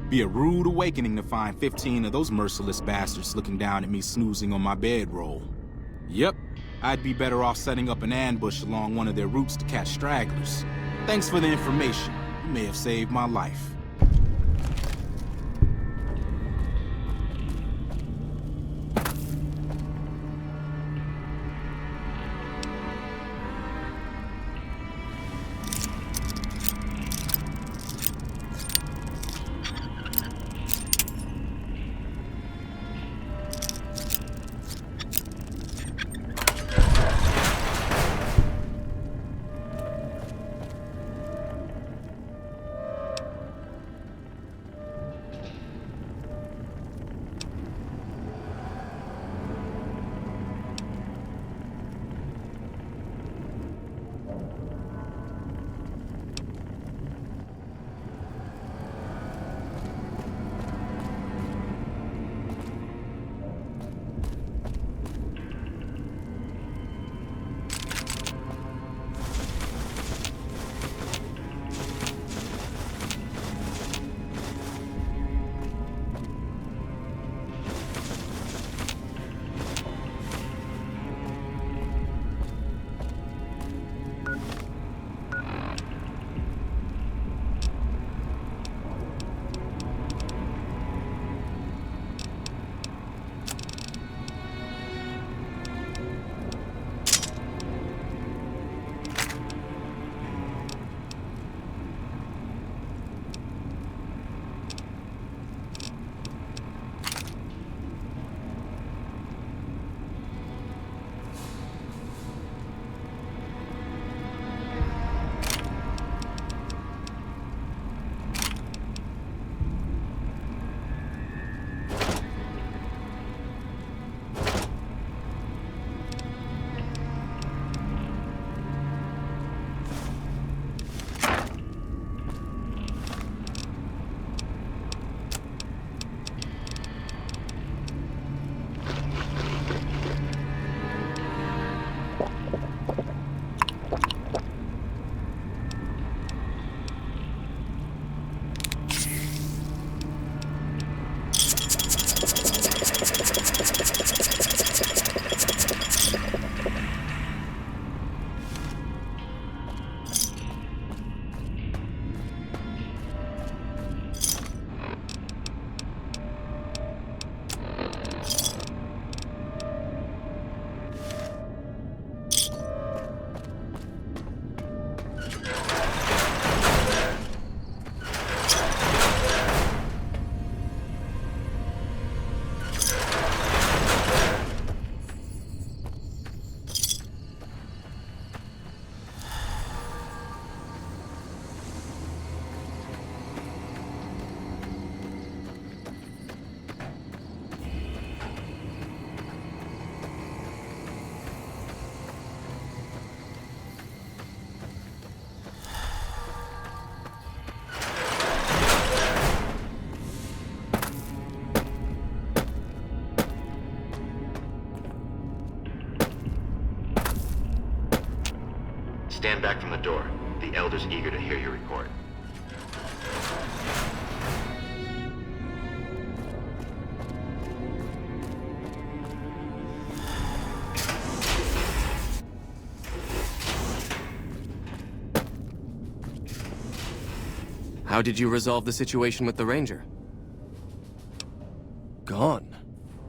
Be a rude awakening to find 15 of those merciless bastards looking down at me snoozing on my bedroll. Yep, I'd be better off setting up an ambush along one of their routes to catch stragglers. Thanks for the information. You may have saved my life. Stand back from the door. The Elder's eager to hear your report. How did you resolve the situation with the Ranger? Gone.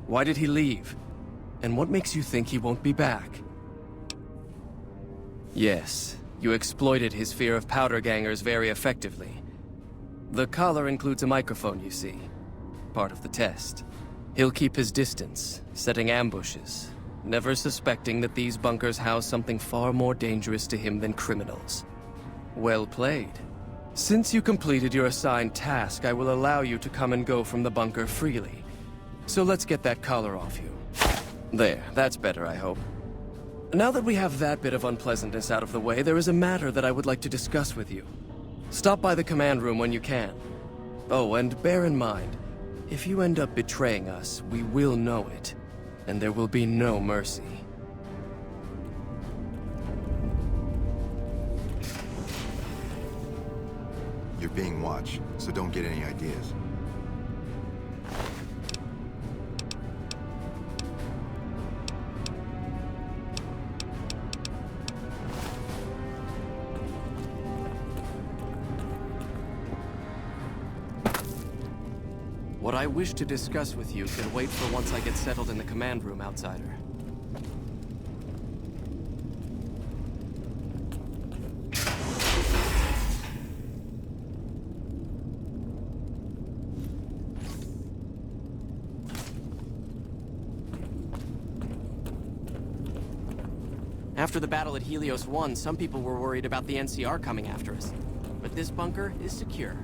Why did he leave? And what makes you think he won't be back? Yes, you exploited his fear of powder gangers very effectively. The collar includes a microphone, you see. Part of the test. He'll keep his distance, setting ambushes, never suspecting that these bunkers house something far more dangerous to him than criminals. Well played. Since you completed your assigned task, I will allow you to come and go from the bunker freely. So let's get that collar off you. There, that's better, I hope. Now that we have that bit of unpleasantness out of the way, there is a matter that I would like to discuss with you. Stop by the command room when you can. Oh, and bear in mind, if you end up betraying us, we will know it, and there will be no mercy. You're being watched, so don't get any ideas. What I wish to discuss with you can wait for once I get settled in the command room, Outsider. After the battle at Helios 1, some people were worried about the NCR coming after us. But this bunker is secure.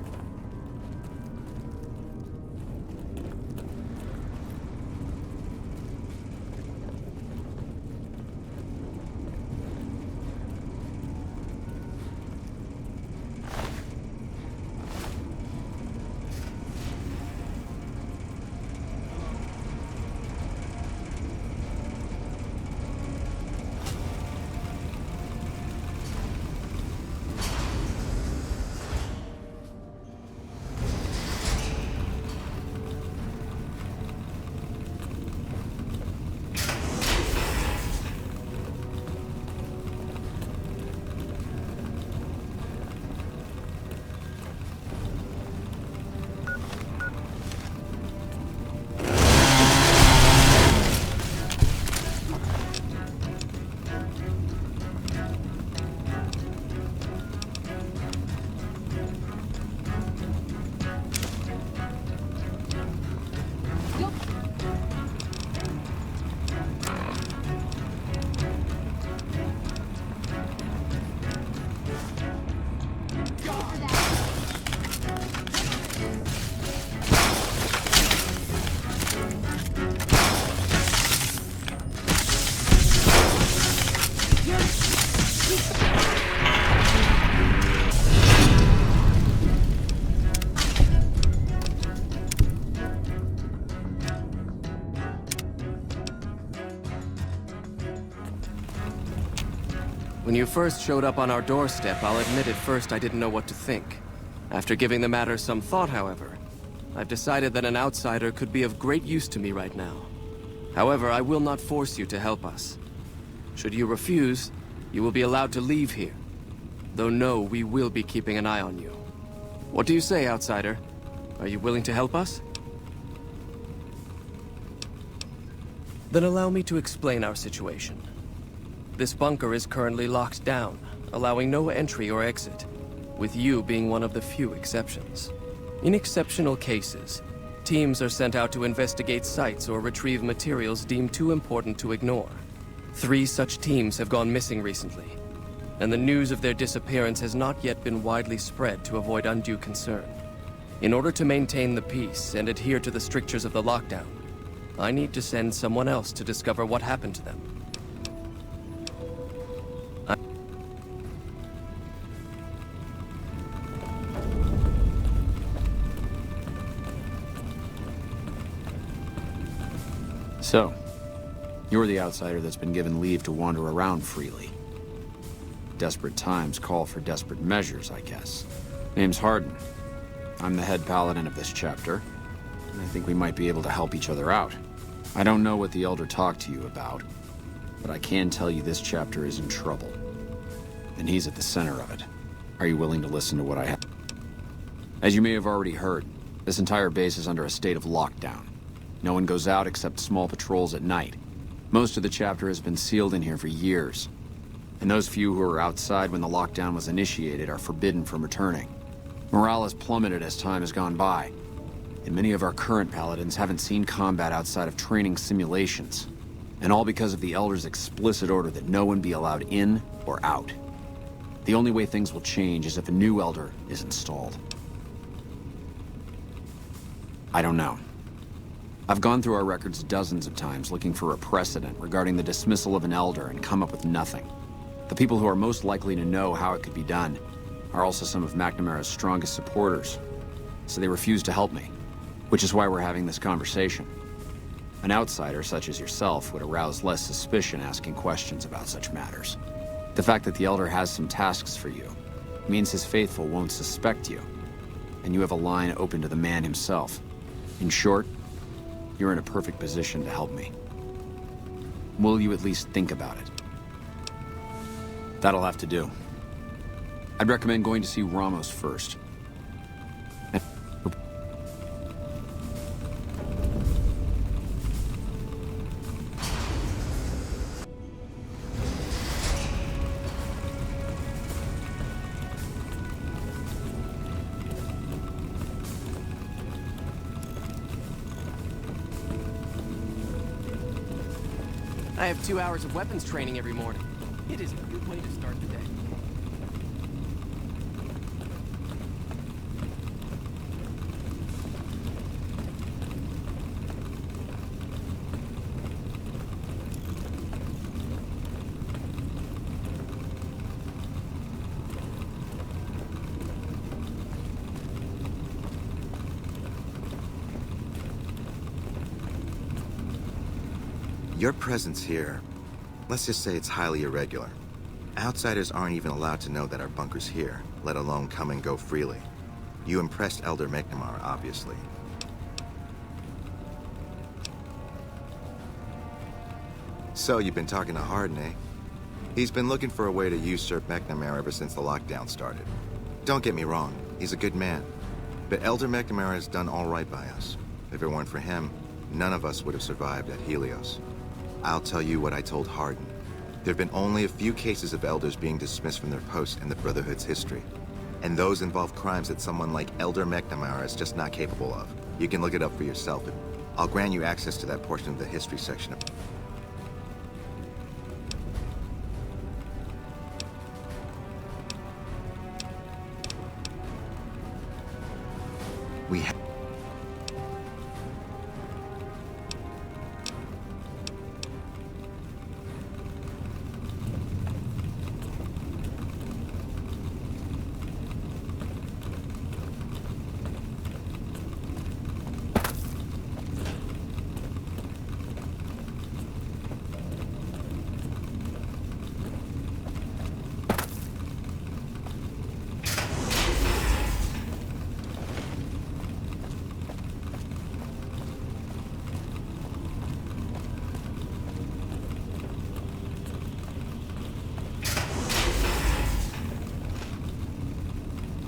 When you first showed up on our doorstep, I'll admit at first I didn't know what to think. After giving the matter some thought, however, I've decided that an outsider could be of great use to me right now. However, I will not force you to help us. Should you refuse, you will be allowed to leave here. Though no, we will be keeping an eye on you. What do you say, outsider? Are you willing to help us? Then allow me to explain our situation. This bunker is currently locked down, allowing no entry or exit, with you being one of the few exceptions. In exceptional cases, teams are sent out to investigate sites or retrieve materials deemed too important to ignore. 3 such teams have gone missing recently, and the news of their disappearance has not yet been widely spread to avoid undue concern. In order to maintain the peace and adhere to the strictures of the lockdown, I need to send someone else to discover what happened to them. So, you're the outsider that's been given leave to wander around freely. Desperate times call for desperate measures, I guess. Name's Hardin. I'm the head paladin of this chapter, and I think we might be able to help each other out. I don't know what the Elder talked to you about, but I can tell you this chapter is in trouble. And he's at the center of it. Are you willing to listen to what I have? As you may have already heard, this entire base is under a state of lockdown. No one goes out except small patrols at night. Most of the chapter has been sealed in here for years. And those few who were outside when the lockdown was initiated are forbidden from returning. Morale has plummeted as time has gone by. And many of our current paladins haven't seen combat outside of training simulations. And all because of the Elder's explicit order that no one be allowed in or out. The only way things will change is if a new Elder is installed. I don't know. I've gone through our records dozens of times looking for a precedent regarding the dismissal of an Elder and come up with nothing. The people who are most likely to know how it could be done are also some of McNamara's strongest supporters, so they refuse to help me, which is why we're having this conversation. An outsider such as yourself would arouse less suspicion asking questions about such matters. The fact that the Elder has some tasks for you means his faithful won't suspect you, and you have a line open to the man himself. In short, you're in a perfect position to help me. Will you at least think about it? That'll have to do. I'd recommend going to see Ramos first. I have 2 hours of weapons training every morning. It is a good way to start the day. Your presence here, let's just say it's highly irregular. Outsiders aren't even allowed to know that our bunker's here, let alone come and go freely. You impressed Elder McNamara, obviously. So you've been talking to Hardin, eh? He's been looking for a way to usurp McNamara ever since the lockdown started. Don't get me wrong, he's a good man. But Elder McNamara has done all right by us. If it weren't for him, none of us would have survived at Helios. I'll tell you what I told Hardin. There have been only a few cases of Elders being dismissed from their posts in the Brotherhood's history. And those involve crimes that someone like Elder McNamara is just not capable of. You can look it up for yourself. I'll grant you access to that portion of the history section of... We have...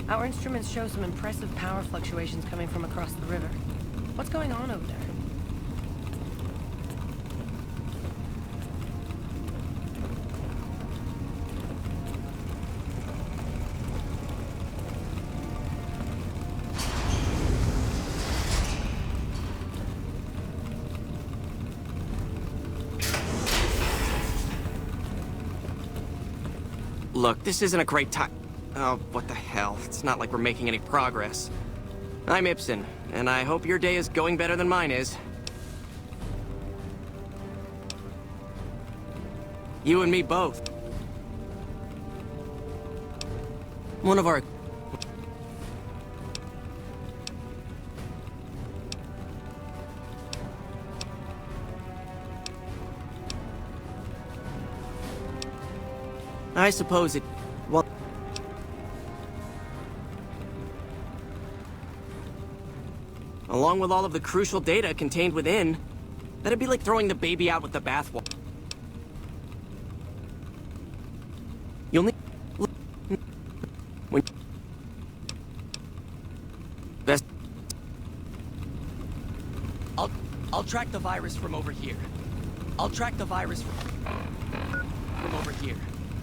Our instruments show some impressive power fluctuations coming from across the river. What's going on over there? Look, this isn't a great time. Oh, what the hell. It's not like we're making any progress. I'm Ibsen, and I hope your day is going better than mine is. You and me both. One of our... I suppose it... well... along with all of the crucial data contained within, that'd be like throwing the baby out with the bathwater. You'll need... when... track the virus from over here. I'll track the virus from over here.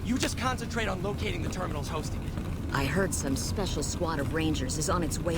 You just concentrate on locating the terminals hosting it. I heard some special squad of Rangers is on its way.